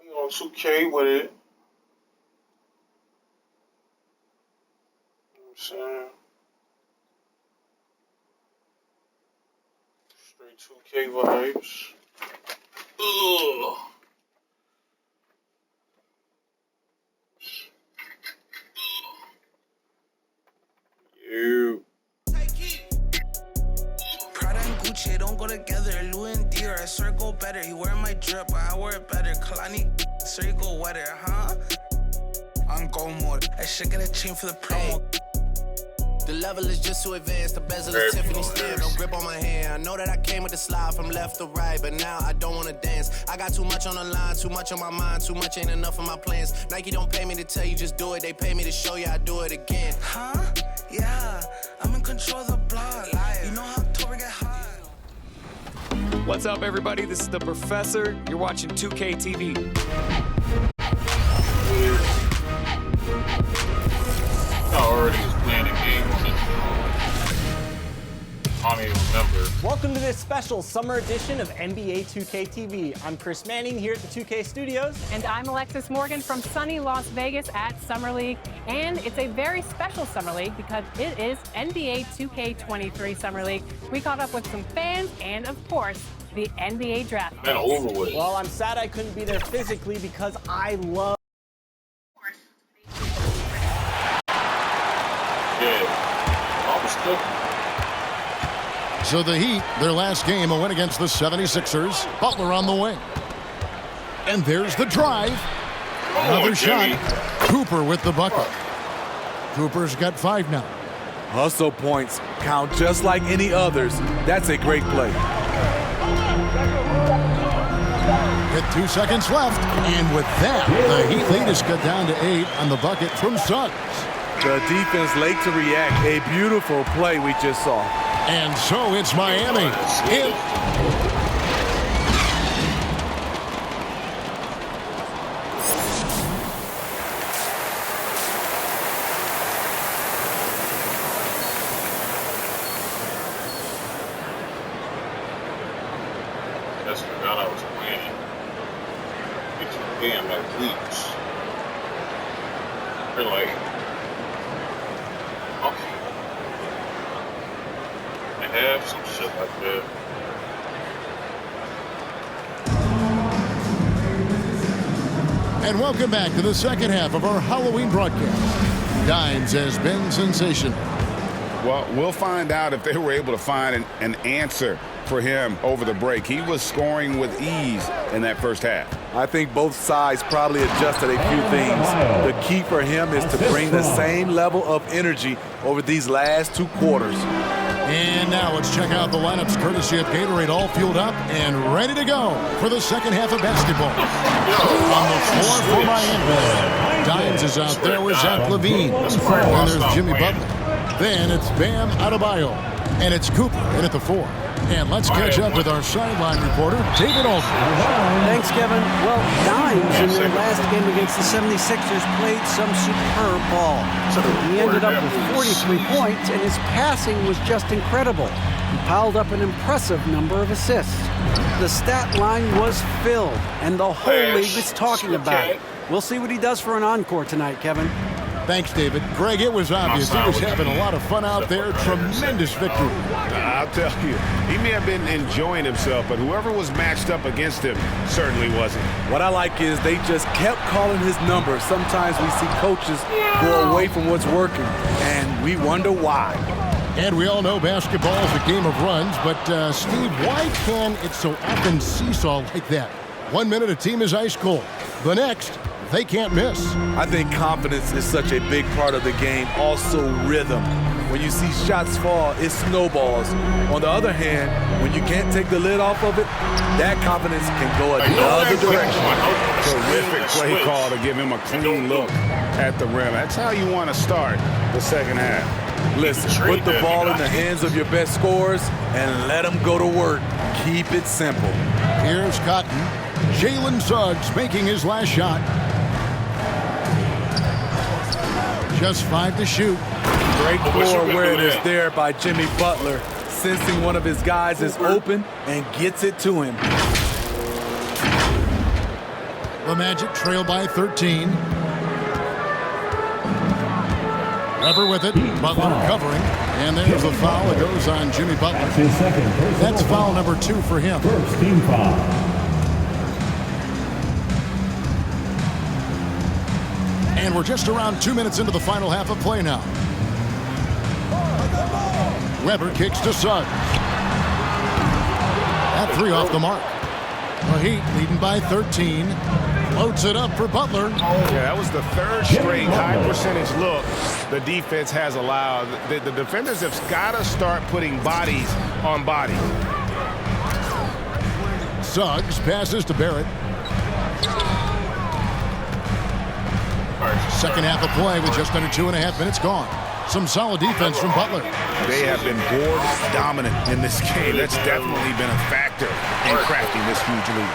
We on 2K with it. You know what I'm saying? Straight 2K vibes. Ugh. You. Prada and Gucci don't go together. Louis and Dior, I swear go better. He wear my drip, but I wear it better. Kalani, swear you go wetter, huh? I'm go mode. I should get a chain for the promo. The level is just too advanced. The bezel is Tiffany stamp. No grip on my hand. I know that I came with the slide from left to right, but now I don't wanna dance. I got too much on the line, too much on my mind, too much ain't enough of my plans. Nike don't pay me to tell you just do it. They pay me to show you I do it again. Huh? Yeah, I'm in control of the block. You know how Tory get hot. What's up, everybody? This is the Professor. You're watching 2K TV. I already was playing a game on it. I don't even remember. Welcome to this special summer edition of NBA 2K TV. I'm Chris Manning here at the 2K Studios. And I'm Alexis Morgan from sunny Las Vegas at Summer League. And it's a very special Summer League because it is NBA 2K23 Summer League. We caught up with some fans and, of course, the NBA draft. Man, over with. Well, I'm sad I couldn't be there physically because I love. So the Heat, their last game, a win against the 76ers. Butler on the wing. And there's the drive. Another shot. Cooper with the bucket. Cooper's got 5 now. Hustle points count just like any others. That's a great play. With 2 seconds left. And with that, the Heat lead is cut down to 8 on the bucket from Suggs. The defense late to react. A beautiful play we just saw. And so it's Miami. just forgot I was playing. It's damn like weeks. They're like, okay. I have some shit like that. And welcome back to the second half of our Halloween broadcast. Dimes has been sensational. Well, we'll find out if they were able to find an answer for him over the break. He was scoring with ease in that first half. I think both sides probably adjusted a few things. The key for him is to bring the same level of energy over these last 2 quarters. And now let's check out the lineups courtesy of Gatorade, all fueled up and ready to go for the second half of basketball. On the floor for Miami, Dimes is out there with Zach LaVine. And there's Jimmy Butler. Then it's Bam Adebayo. And it's Cooper in at the 4. And let's catch up with our sideline reporter, David Aldridge. Thanks, Kevin. Well, Dimes in their last game against the 76ers played some superb ball. He ended up with 43 points, and his passing was just incredible. He piled up an impressive number of assists. The stat line was filled, and the whole league is talking about it. We'll see what he does for an encore tonight, Kevin. Thanks, David. Greg, it was obvious. He was having a lot of fun out there. Tremendous victory. I'll tell you, he may have been enjoying himself, but whoever was matched up against him certainly wasn't. What I like is they just kept calling his number. Sometimes we see coaches go away from what's working, and we wonder why. And we all know basketball is a game of runs, but Steve, why can it so often seesaw like that? 1 minute a team is ice cold. The next, they can't miss. I think confidence is such a big part of the game. Also rhythm. When you see shots fall, it snowballs. On the other hand, when you can't take the lid off of it, that confidence can go another direction. Terrific play call to give him a clean look at the rim. That's how you want to start the second half. Listen, put the ball in the hands of your best scorers and let them go to work. Keep it simple. Here's Cotton. Jalen Suggs making his last shot. Just 5 to shoot. Great floor awareness there by Jimmy Butler, sensing one of his guys is open and gets it to him. The Magic trail by 13. Weber with it. Butler covering. And there's the foul that goes on Jimmy Butler. That's foul number 2 for him. First team foul. And we're just around 2 minutes into the final half of play now. Weber kicks to Suggs. That 3 off the mark. The Heat leading by 13. Loads it up for Butler. Yeah, that was the 3rd straight high percentage look the defense has allowed. The defenders have got to start putting bodies on bodies. Suggs passes to Barrett. Second half of play with just under 2.5 minutes gone. Some solid defense from Butler. They have been board dominant in this game. That's definitely been a factor in crafting this huge lead.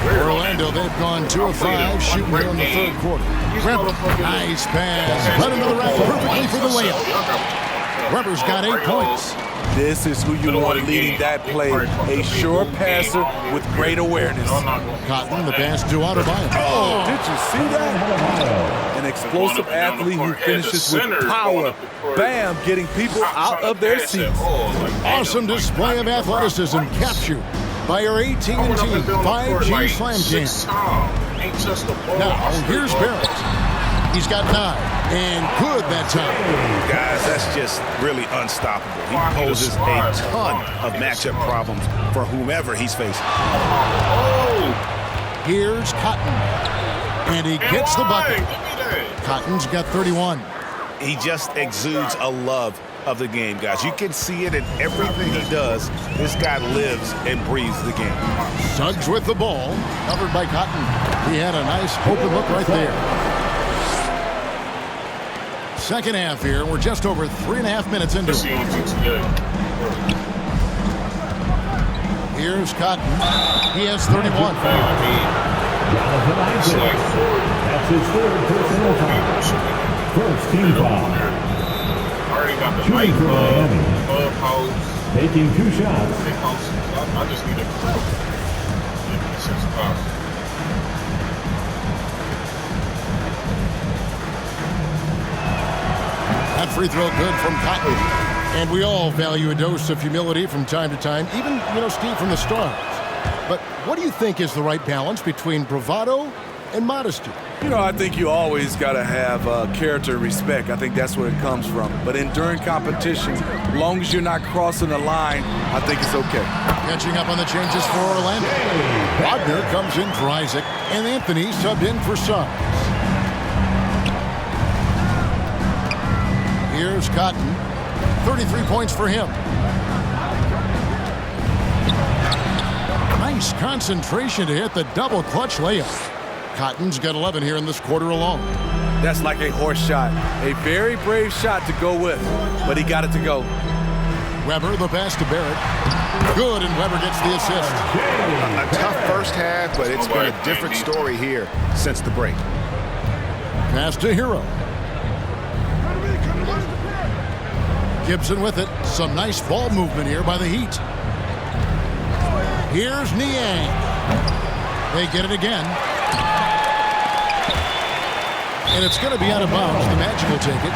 For Orlando, they've gone 2 of 5 shooting here in the 3rd quarter. Weber, nice pass. Led another rack perfectly for the layup. Weber's got 8 points. This is who you want leading that play. A sure passer with great awareness. Cotton, the pass to Adebayo. Oh, did you see that? An explosive athlete who finishes with power. Bam, getting people out of their seats. Awesome display of athleticism captured by our AT&T 5G Slam Jam. Now, here's Barrett. He's got 9, and good that time. Guys, that's just really unstoppable. He poses a ton of matchup problems for whomever he's facing. Here's Cotton, and he gets the bucket. Cotton's got 31. He just exudes a love of the game, guys. You can see it in everything he does. This guy lives and breathes the game. Suggs with the ball, covered by Cotton. He had a nice open look right there. Second half here. We're just over 3.5 minutes into it. Here's Cotton. He has 31. That's his 3rd personal foul. First team foul. Shooting for Miami. Taking 2 shots. I just need a crook. Give me 6 pounds. That free throw good from Cotton. And we all value a dose of humility from time to time, even, Steve, from the stars. But what do you think is the right balance between bravado and modesty? I think you always got to have character and respect. I think that's where it comes from. But during competition, as long as you're not crossing the line, I think it's okay. Catching up on the changes for Orlando. Wagner comes in for Isaac, and Anthony subbed in for Suggs. Here's Cotton. 33 points for him. Nice concentration to hit the double clutch layup. Cotton's got 11 here in this quarter alone. That's like a horse shot. A very brave shot to go with, but he got it to go. Weber, the pass to Barrett. Good, and Weber gets the assist. A tough first half, but it's been a different story here since the break. Pass to Hero. Gibson with it. Some nice ball movement here by the Heat. Here's Niang. They get it again. And it's going to be out of bounds. The Magic will take it.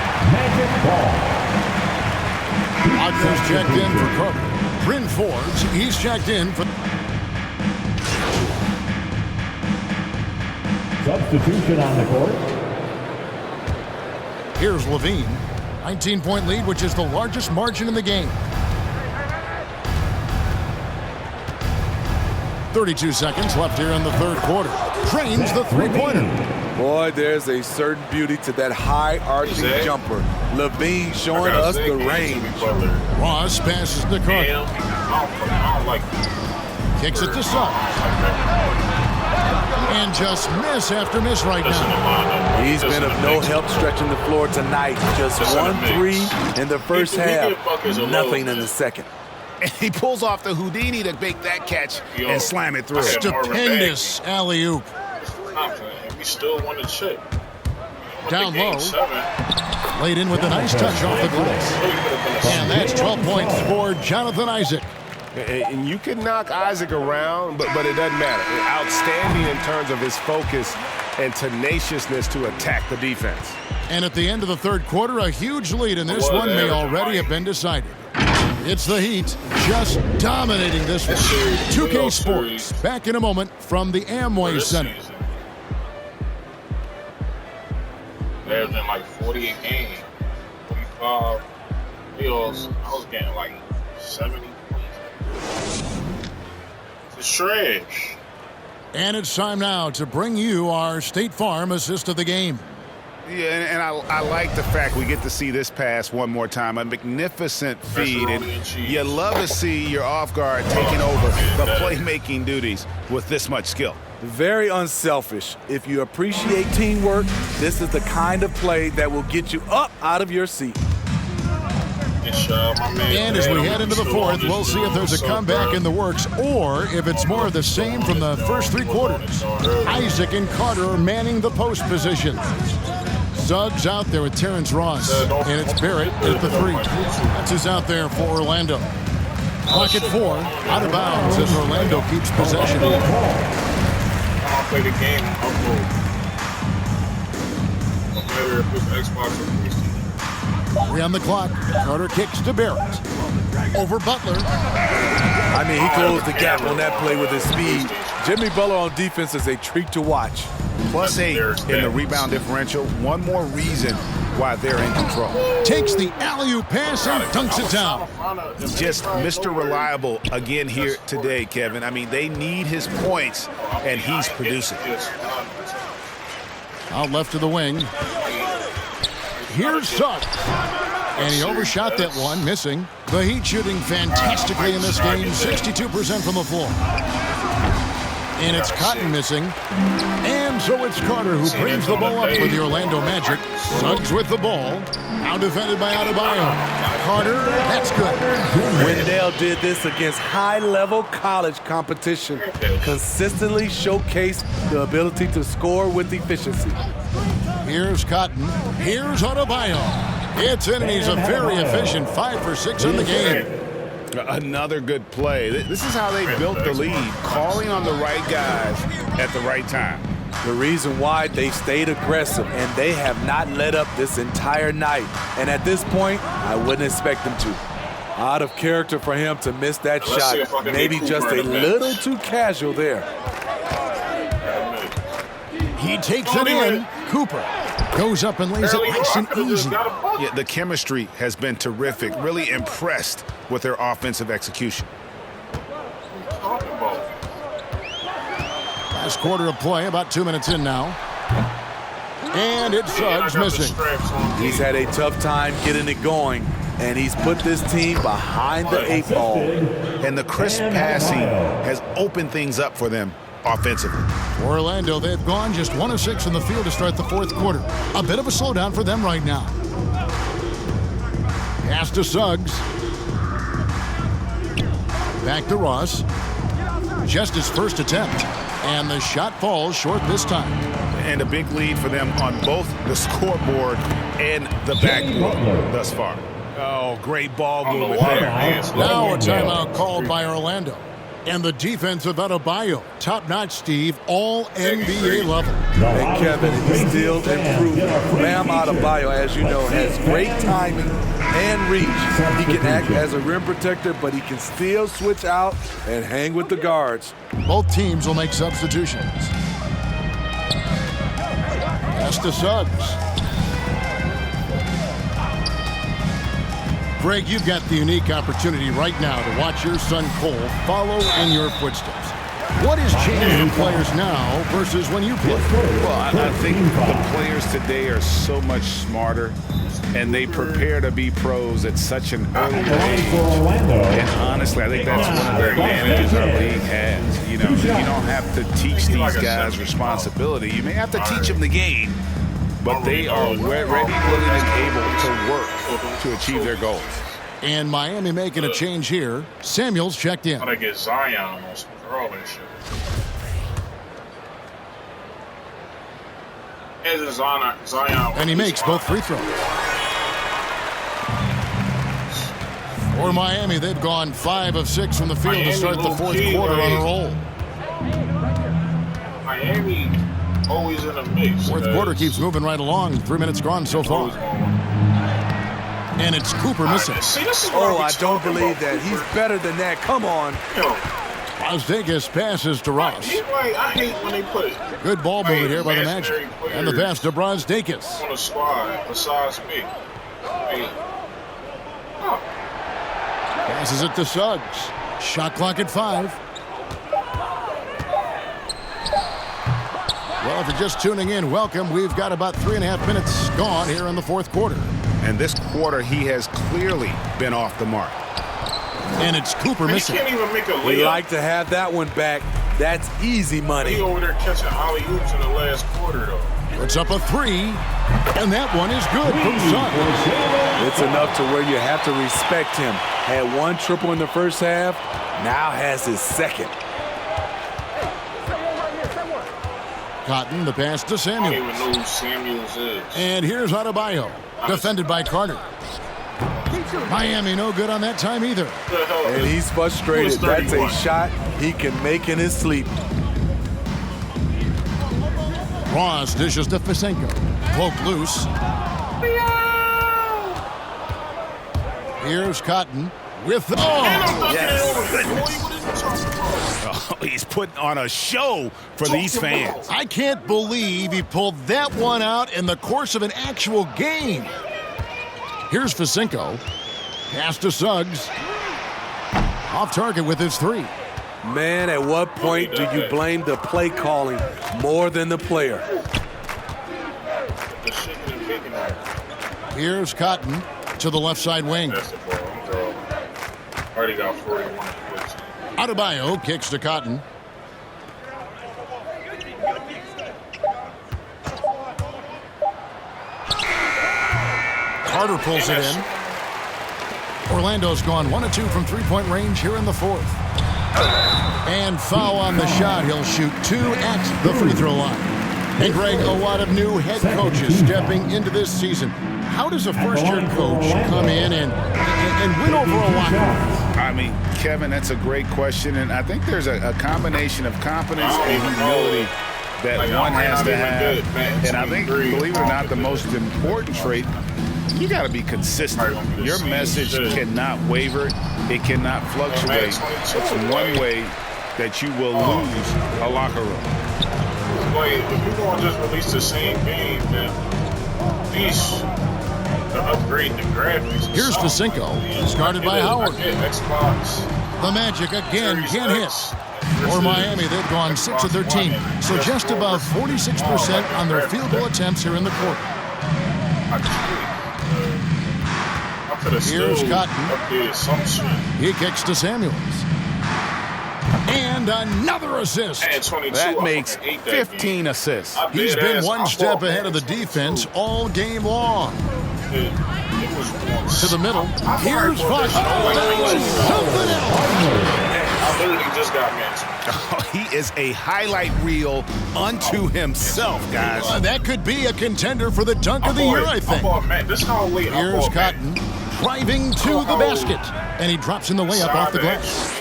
Wagner's checked in for Carter. Bryn Forbes, he's checked in for... Substitution on the court. Here's Levine. 19-point lead, which is the largest margin in the game. 32 seconds left here in the third quarter. Trains the three-pointer. Boy, there's a certain beauty to that high-arching jumper. Levine showing us the range. Ross passes to Carter. Kicks it to Suggs. And just miss after miss right now. He's been of no help stretching the floor tonight. Just 1-3 in the first half. Nothing in the second. And he pulls off the Houdini to make that catch and slam it through. Stupendous alley-oop. We still won the chip. Down low. Laid in with a nice touch off the glass. And that's 12 points for Jonathan Isaac. And you can knock Isaac around, but it doesn't matter. Outstanding in terms of his focus and tenaciousness to attack the defense. And at the end of the third quarter, a huge lead, and this one may already have been decided. It's the Heat just dominating this one. 2K Sports, back in a moment from the Amway Center. There's been like 48 games, 45 deals. I was getting like 70. It's trash. And it's time now to bring you our State Farm assist of the game. Yeah, and I like the fact we get to see this pass one more time. A magnificent feed, and you love to see your off guard taking over the playmaking duties with this much skill. Very unselfish. If you appreciate teamwork, this is the kind of play that will get you up out of your seat. And as we head into the fourth, we'll see if there's a comeback in the works or if it's more of the same from the first three quarters. Isaac and Carter are manning the post position. Suggs out there with Terrence Ross, and it's Barrett at the three. That's who's out there for Orlando. Clock at 4, out of bounds as Orlando keeps possession. I'll play the game upload. No matter if it's Xbox or PC. 3 on the clock. Carter kicks to Barrett. Over Butler. I mean, he closed the gap on that play with his speed. Jimmy Butler on defense is a treat to watch. +8 in the rebound differential. One more reason why they're in control. Takes the alley-oop pass and dunks it down. Just Mr. Reliable again here today, Kevin. I mean, they need his points, and he's producing. Out left to the wing. Here's Suggs. And he overshot that one, missing. The Heat shooting fantastically in this game, 62% from the floor. And it's Cotton missing. And so it's Carter who brings the ball up for the Orlando Magic. Suggs with the ball. Now defended by Adebayo. Carter, that's good. Wendell did this against high-level college competition. Consistently showcased the ability to score with efficiency. Here's Cotton. Here's Adebayo. It's in, and he's a very efficient 5 for 6 in the game. Another good play. This is how they built the lead, calling on the right guys at the right time. The reason why they stayed aggressive, and they have not let up this entire night. And at this point, I wouldn't expect them to. Out of character for him to miss that shot. Maybe just a little too casual there. He takes it in. Cooper goes up and lays it nice and easy. Yeah, the chemistry has been terrific. Really impressed with their offensive execution. Last quarter of play, about 2 minutes in now. And it's Suggs missing. He's had a tough time getting it going, and he's put this team behind the 8 ball. And the crisp passing has opened things up for them offensively. Orlando, they've gone just 1 of 6 in the field to start the fourth quarter. A bit of a slowdown for them right now. Pass to Suggs. Back to Ross. Just his first attempt. And the shot falls short this time. And a big lead for them on both the scoreboard and the backboard thus far. Oh, great ball movement there. Now a timeout called by Orlando. And the defense of Adebayo, top-notch, Steve, all NBA level. And Kevin, he's still improving. Bam Adebayo, as you know, has great timing and reach. He can act as a rim protector, but he can still switch out and hang with the guards. Both teams will make substitutions. Pass to Suggs. Greg, you've got the unique opportunity right now to watch your son Cole follow in your footsteps. What has changed in players now versus when you played? Well, I think the players today are so much smarter, and they prepare to be pros at such an early age. And honestly, I think that's one of the advantages our league has. You know, you don't have to teach these guys responsibility. You may have to teach them the game, but they are ready, willing, and able to work to achieve their goals. And Miami making a change here. Samuels checked in. I'm gonna get Zion on some girl and shit. And Zion. And he makes both free throws. For Miami, they've gone 5 of 6 from the field to start the fourth quarter on a roll. Miami always in a mix. Fourth quarter keeps moving right along. 3 minutes gone so far. And it's Cooper missing. Oh, I don't believe that. He's better than that. Come on. Las Vegas passes to Ross. I hate when they put it. Good ball movement here by the Magic. And the pass to Brazdeikis. On a squad besides me. Passes it to Suggs. Shot clock at 5. Well, if you're just tuning in, welcome. We've got about 3.5 minutes gone here in the fourth quarter. And this quarter, he has clearly been off the mark. And it's Cooper missing. He can't even make a layup. We like to have that one back. That's easy money. He over there catching alley-oops in the last quarter, though. Puts up a 3, and that one is good from Suggs. It's enough to where you have to respect him. Had 1 triple in the first half, now has his second. Cotton, the pass to Samuels. I don't even know who Samuels is. And here's Adebayo, defended by Carter. Miami no good on that time either. And he's frustrated. That's a shot he can make in his sleep. Ross dishes to Fisenko. Poke loose. Here's Cotton with the... Oh, he's putting on a show for these fans. I can't believe he pulled that one out in the course of an actual game. Here's Fisenko. Pass to Suggs. Off target with his 3. Man, at what point do you blame the play calling more than the player? Here's Cotton to the left side wing. Already got 41 points. Adebayo kicks to Cotton. Carter pulls it in. Orlando's gone 1 of 2 from three-point range here in the fourth. And foul on the shot. He'll shoot 2 at the free throw line. And Greg, a lot of new head coaches stepping into this season. How does a first-year coach come in and win over a lockout? I mean, Kevin, that's a great question, and I think there's a combination of confidence and humility that one has to have. And I think, believe it or not, the most important trait, you got to be consistent. Your message cannot waver. It cannot fluctuate. It's one way that you will lose a locker room. Wait, if you're going to just release the same game, then at least to upgrade the graphics. Here's Vasinko, started by Howard. Xbox. The Magic again can't hit. For Miami, they've gone 6 of 13, so just above 46% on their field goal attempts here in the quarter. Here's Cotton. He kicks to Samuels. And another assist. That makes 15 assists. He's been one step ahead of the defense all game long. To the middle. Here's Fox. Something else. I literally just got mentioned. Oh, he is a highlight reel unto himself, guys. That could be a contender for the dunk of the year, I think. Here's Cotton driving to the basket. And he drops in the layup off the glass.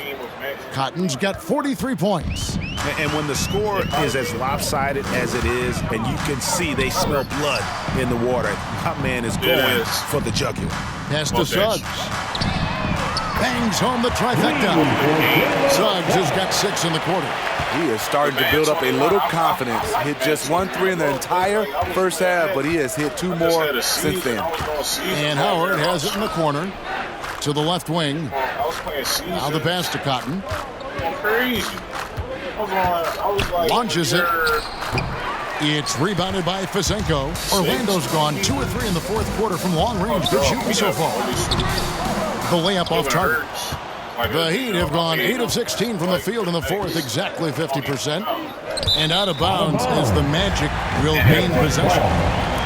Cotton's got 43 points. And when the score is as lopsided as it is, and you can see they smell blood in the water, my man is going for the jugular. Pass to Suggs. Bangs home the trifecta. Suggs has got 6 in the quarter. He is starting to build up a little confidence. Hit just 1 3 in the entire first half, but he has hit 2 more since then. And Howard has it in the corner to the left wing. Now the pass to Cotton. Launches it. It's rebounded by Vasinko. Orlando's gone 2 of 3 in the fourth quarter from long range. Good shooting so far. The layup off target. The Heat have gone 8 of 16 from the field in the fourth, exactly 50%. And out of bounds as the Magic will gain possession.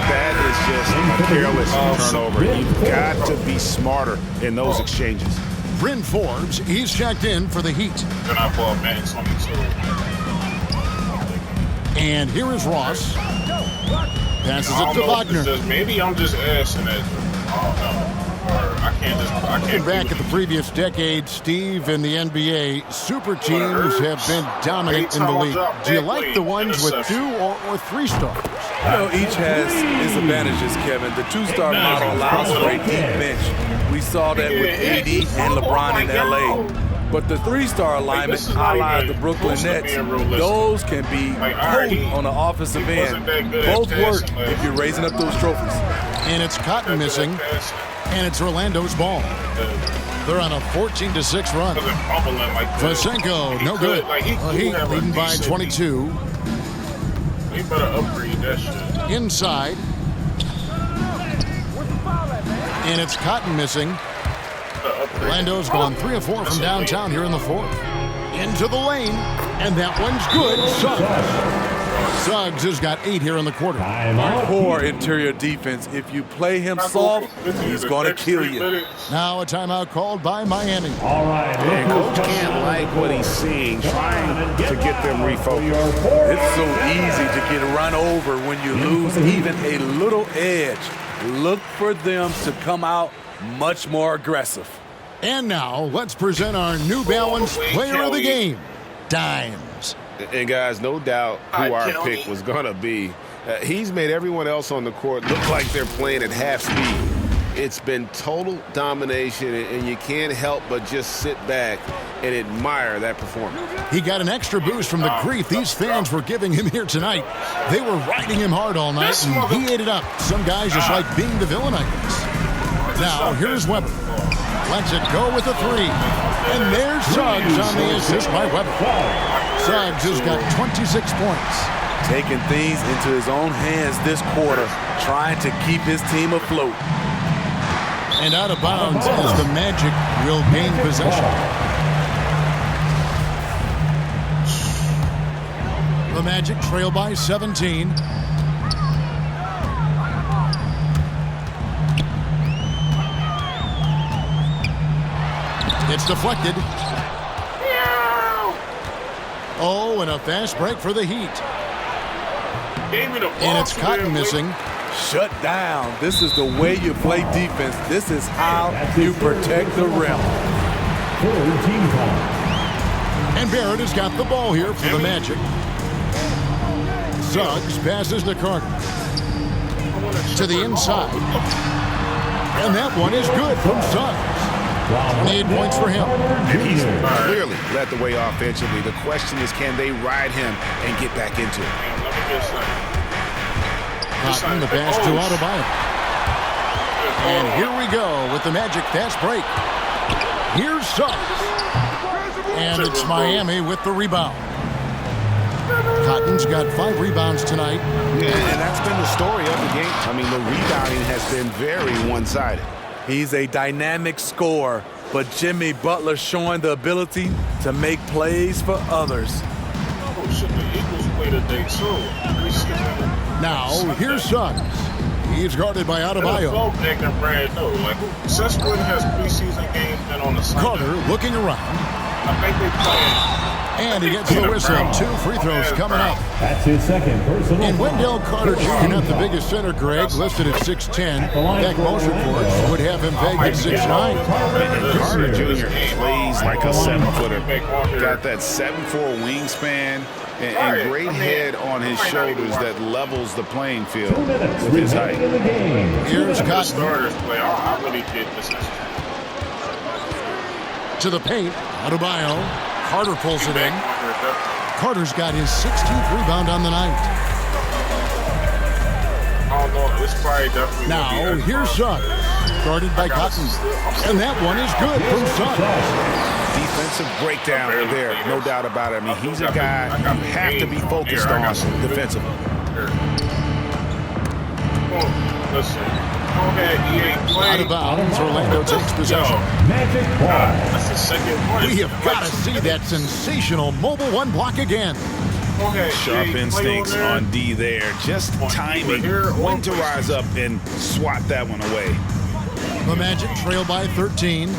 That is just a careless turnover. You've got to be smarter in those exchanges. Bryn Forbes, he's checked in for the Heat. And here is Ross. Passes it to Wagner. Maybe I'm just asking it. Looking back at the previous decade, Steve, in the NBA, super teams have been dominant in the league. Do you like the ones with 2 or 3 stars? You know, each has its advantages, Kevin. The 2-star model allows for a deep bench. We saw that with AD and LeBron in LA. But the 3-star alignment, a la the Brooklyn Nets, those can be potent on the offensive end. Both work if you're raising up those trophies. And it's Cotton missing, and it's Orlando's ball. They're on a 14-6 run. Vasinko, no good. Heat leading by 22. They better upgrade that shit. Inside. And it's Cotton missing. Orlando's gone 3 of 4 from downtown here in the fourth. Into the lane, and that one's good. Suggs has got 8 here in the quarter. Poor interior defense. If you play him soft, he's going to kill you. Now a timeout called by Miami. All right. And coach can't like what he's seeing, trying to get them refocused. It's so easy to get run over when you lose even a little edge. Look for them to come out much more aggressive. And now let's present our New Balance player of the game, Dimes. And guys, no doubt who our pick was going to be. He's made everyone else on the court look like they're playing at half speed. It's been total domination, and you can't help but just sit back and admire that performance. He got an extra boost from the grief these fans were giving him here tonight. They were riding him hard all night, and he ate it up. Some guys just like being the villain, I guess. Now, here's Webber. Lets it go with a 3. And there's Suggs on the assist by Webber. Suggs has got 26 points. Taking things into his own hands this quarter, trying to keep his team afloat. And out of bounds as the Magic will gain possession. The Magic trail by 17. It's deflected. Oh, and a fast break for the Heat. And it's Cotton missing. Shut down. This is the way you play defense. This is how you protect the rim. Full team foul. And Barrett has got the ball here for the Magic. Suggs passes to Carter. To the inside. And that one is good from Suggs. 28 points for him. And he's clearly led the way offensively. The question is, can they ride him and get back into it? Cotton, the pass to Adebayo. And here we go with the Magic fast break. Here's Suggs. And it's Miami with the rebound. Cotton's got 5 rebounds tonight. Yeah, and that's been the story of the game. I mean, the rebounding has been very one-sided. He's a dynamic scorer, but Jimmy Butler showing the ability to make plays for others. Oh, shit, the Eagles play today, too. Now, here's Suggs. He's guarded by Adebayo. Since when has preseason games been on the Sunday? Carter looking around. I think they play. And he gets the whistle. 2 free throws coming up. That's his second personal. And Wendell Carter Jr., not the biggest center, Greg, listed at 6'10". In fact, most reports would have him pegged at 6'9". Carter Jr. plays like a 7-footer. Got that 7'4" wingspan and great head on his shoulders that levels the playing field with his height. Here's Cotton. I really did this. To the paint. Adebayo. Carter pulls it in. Carter's got his 16th rebound on the night. Oh, no, this probably definitely. Now, here's Suggs. Guarded by Cotton. And that one is good from Suggs. Defensive breakdown there, no doubt about it. I mean, he's a guy you have to be focused on defensively. Out of bounds, Orlando takes possession. Magic ball. That's the second one. We have got to see that sensational mobile 1 block again. Sharp instincts on D there. Just timing when to rise up and swat that one away. The Magic trail by 13.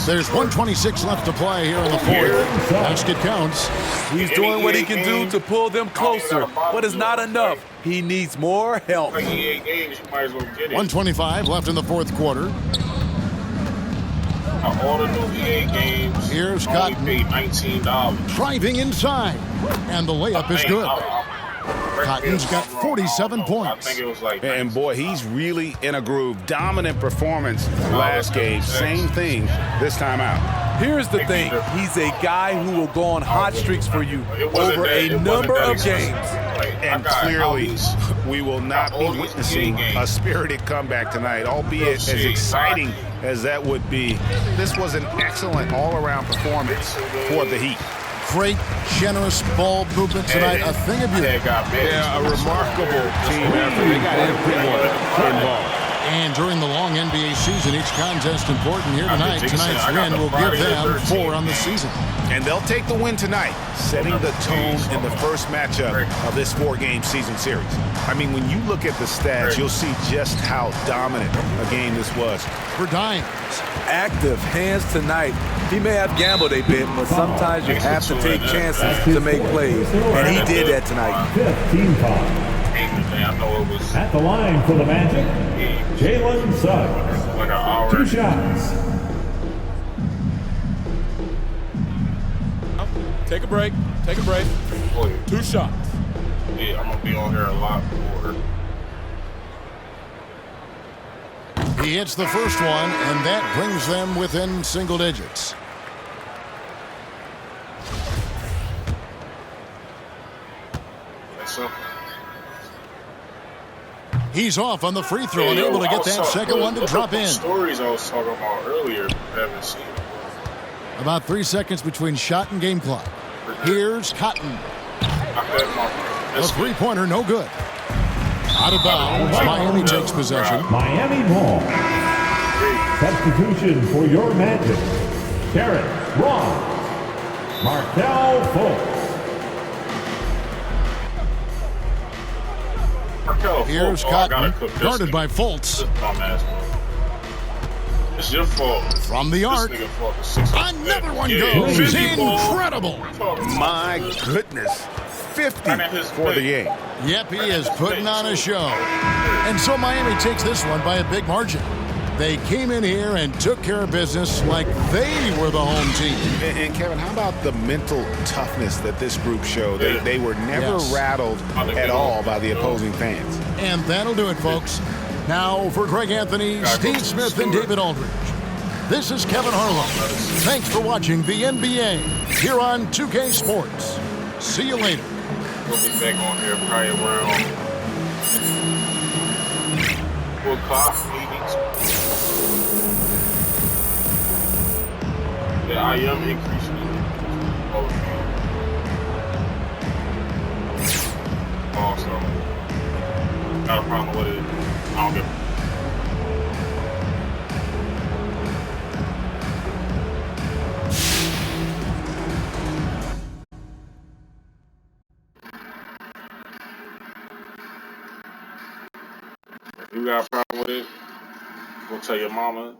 There's 126 left to play here in the fourth. Basket counts. He's doing what he can do to pull them closer, but it's not enough. He needs more help. 125 left in the fourth quarter. All the new EA games. Here's Cotton. $19. Driving inside. And the layup is good. Cotton's got 47 points. And boy, he's really in a groove. Dominant performance last game. Same thing this time out. Here's the thing. He's a guy who will go on hot streaks for you over a number of games. And clearly, we will not be witnessing a spirited comeback tonight, albeit as exciting as that would be. This was an excellent all-around performance for the Heat. Great, generous ball movement tonight. A thing of beauty. Yeah, a remarkable team effort. They got everyone involved. And during the long NBA season, each contest important here tonight. Tonight's win will give them 4 on the season. And they'll take the win tonight, setting the tone in the first matchup of this 4-game season series. I mean, when you look at the stats, you'll see just how dominant a game this was. For Dimes. Active hands tonight. He may have gambled a bit, but sometimes you have to take chances to make plays. And he did that tonight. 15 foul. At the line for the Magic, Jalen Suggs. 2 shots. Take a break. Take a break. 2 shots. Yeah, I'm going to be on here a lot more. He hits the first one, and that brings them within single digits. He's off on the free throw and able to get that second one to drop in. Stories I was talking about earlier, haven't seen. About 3 seconds between shot and game clock. Here's Cotton. A three-pointer, no good. Out of bounds, Miami takes possession. Miami ball. Substitution for your Magic. Garrett Ross. Markel Fultz. Here's Cotton, guarded by Fultz. It's your fault. From the arc, another one goes. Incredible. My goodness. 50 for the game. Yep, he is putting on a show. And so Miami takes this one by a big margin. They came in here and took care of business like they were the home team. And Kevin, how about the mental toughness that this group showed? They were never rattled at all by the opposing fans. And that'll do it, folks. Now for Greg Anthony, Steve Smith, and David Aldridge. This is Kevin Harlow. Thanks for watching the NBA here on 2K Sports. See you later. We'll be back on here probably around 4 o'clock, maybe. Yeah, I am increasing also, got a problem with it. I don't get it. If you got a problem with it, go tell your mama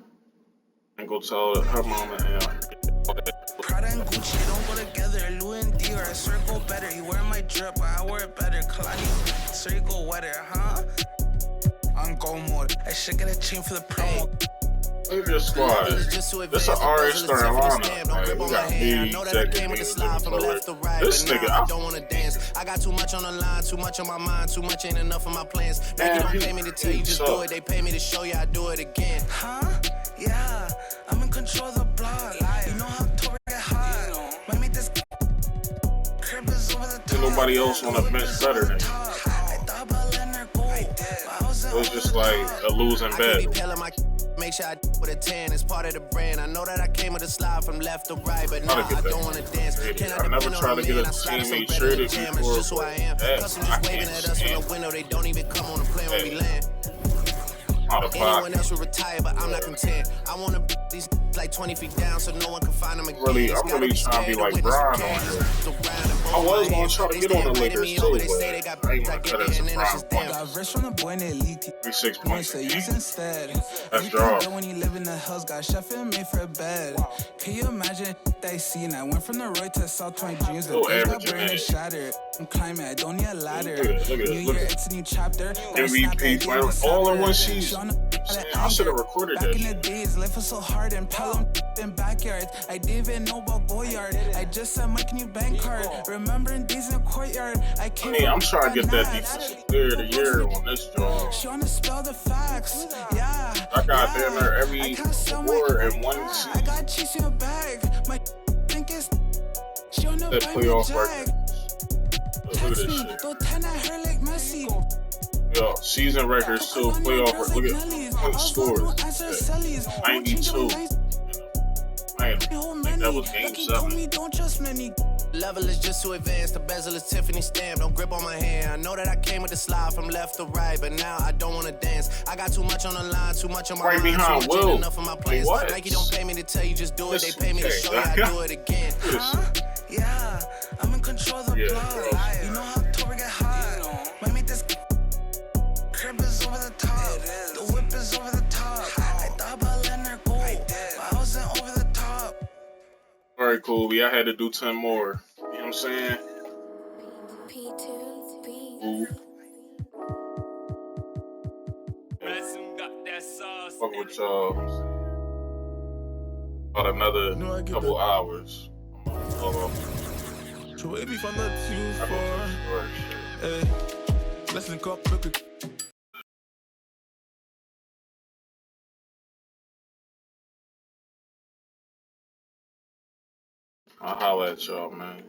and go tell her mama and Prada and Gucci don't go together. Louis and Dior, I swear go better. He wear my drip, but I wear it better. Kalani, swear you go wetter, huh? On go mode. I should get a chain for the promo. Look at this squad. This is an RS starting lineup. Like, we got me, this nigga, I don't wanna dance. I got too much on the line, too much on my mind, too much ain't enough of my plans. Nike don't pay me to tell you, just do it. They pay me to show you I do it again. Huh? Yeah, I'm in control of the block. You know how to get hot. Might make this crib is over the top. Ain't nobody else on the bench better than you. It was just like a losing bet. Make sure I with a 10 is part of the brand. I know that I came with a slide from left to right, but now I don't want to dance. I never tried to get a teammate traded before. Just who I am. Custom just waving at us from the window. They don't even come on the plane when we land. Anyone else would retire, but I'm not content. I want to these like 20 feet down so no one can find them again. I'm really trying to be like Brian on here. I was going to try to get on the Lakers too, but I ain't want to cut into Brian. 6 points. That's draw. When you live in the hills, got Sheffield made for a bed. Can you imagine they seen? I went from the road to South 20 dreams. The days got burned and shattered. I'm climbing, I don't need a ladder. New year, it's a new chapter. MVP all in one season. I should have recorded that. Back in the days, life was so hard and Pelham in backyards. I didn't even know about Goyard. I just said my new bank card. Remembering days in the courtyard. I'm trying to get that defensive player of the year on this job. She wanna spell the facts. Yeah. I got damn near every award in one season. I got cheese in a bag. My think is she wanna buy me playoff Jag. Look at this shit. Throw 10 at her like Messi. Yo, season records too, playoff record. Look at point scores. 92. Man, I think that was game 7. Level is just too advanced. The bezel is Tiffany stamped. Don't grip on my hand. I know that I came with the slide from left to right, but now I don't wanna dance. I got too much on the line, too much on my mind, behind too much Will. ain't enough of my plans. Nike don't pay me to tell you, just do it. They pay me to show you I do it again. Huh? Yeah, I'm in control of the block. You know how to get hot. Might make this crib is over the top. The whip is over the top. I thought about letting her go, but I wasn't over the top. Alright, cool. I had to do 10 more. You know what I'm saying? Ooh. Fuck with y'all. About another couple hours. So if you find that too far, hey, let's link up, look at. I'll holler at y'all, man.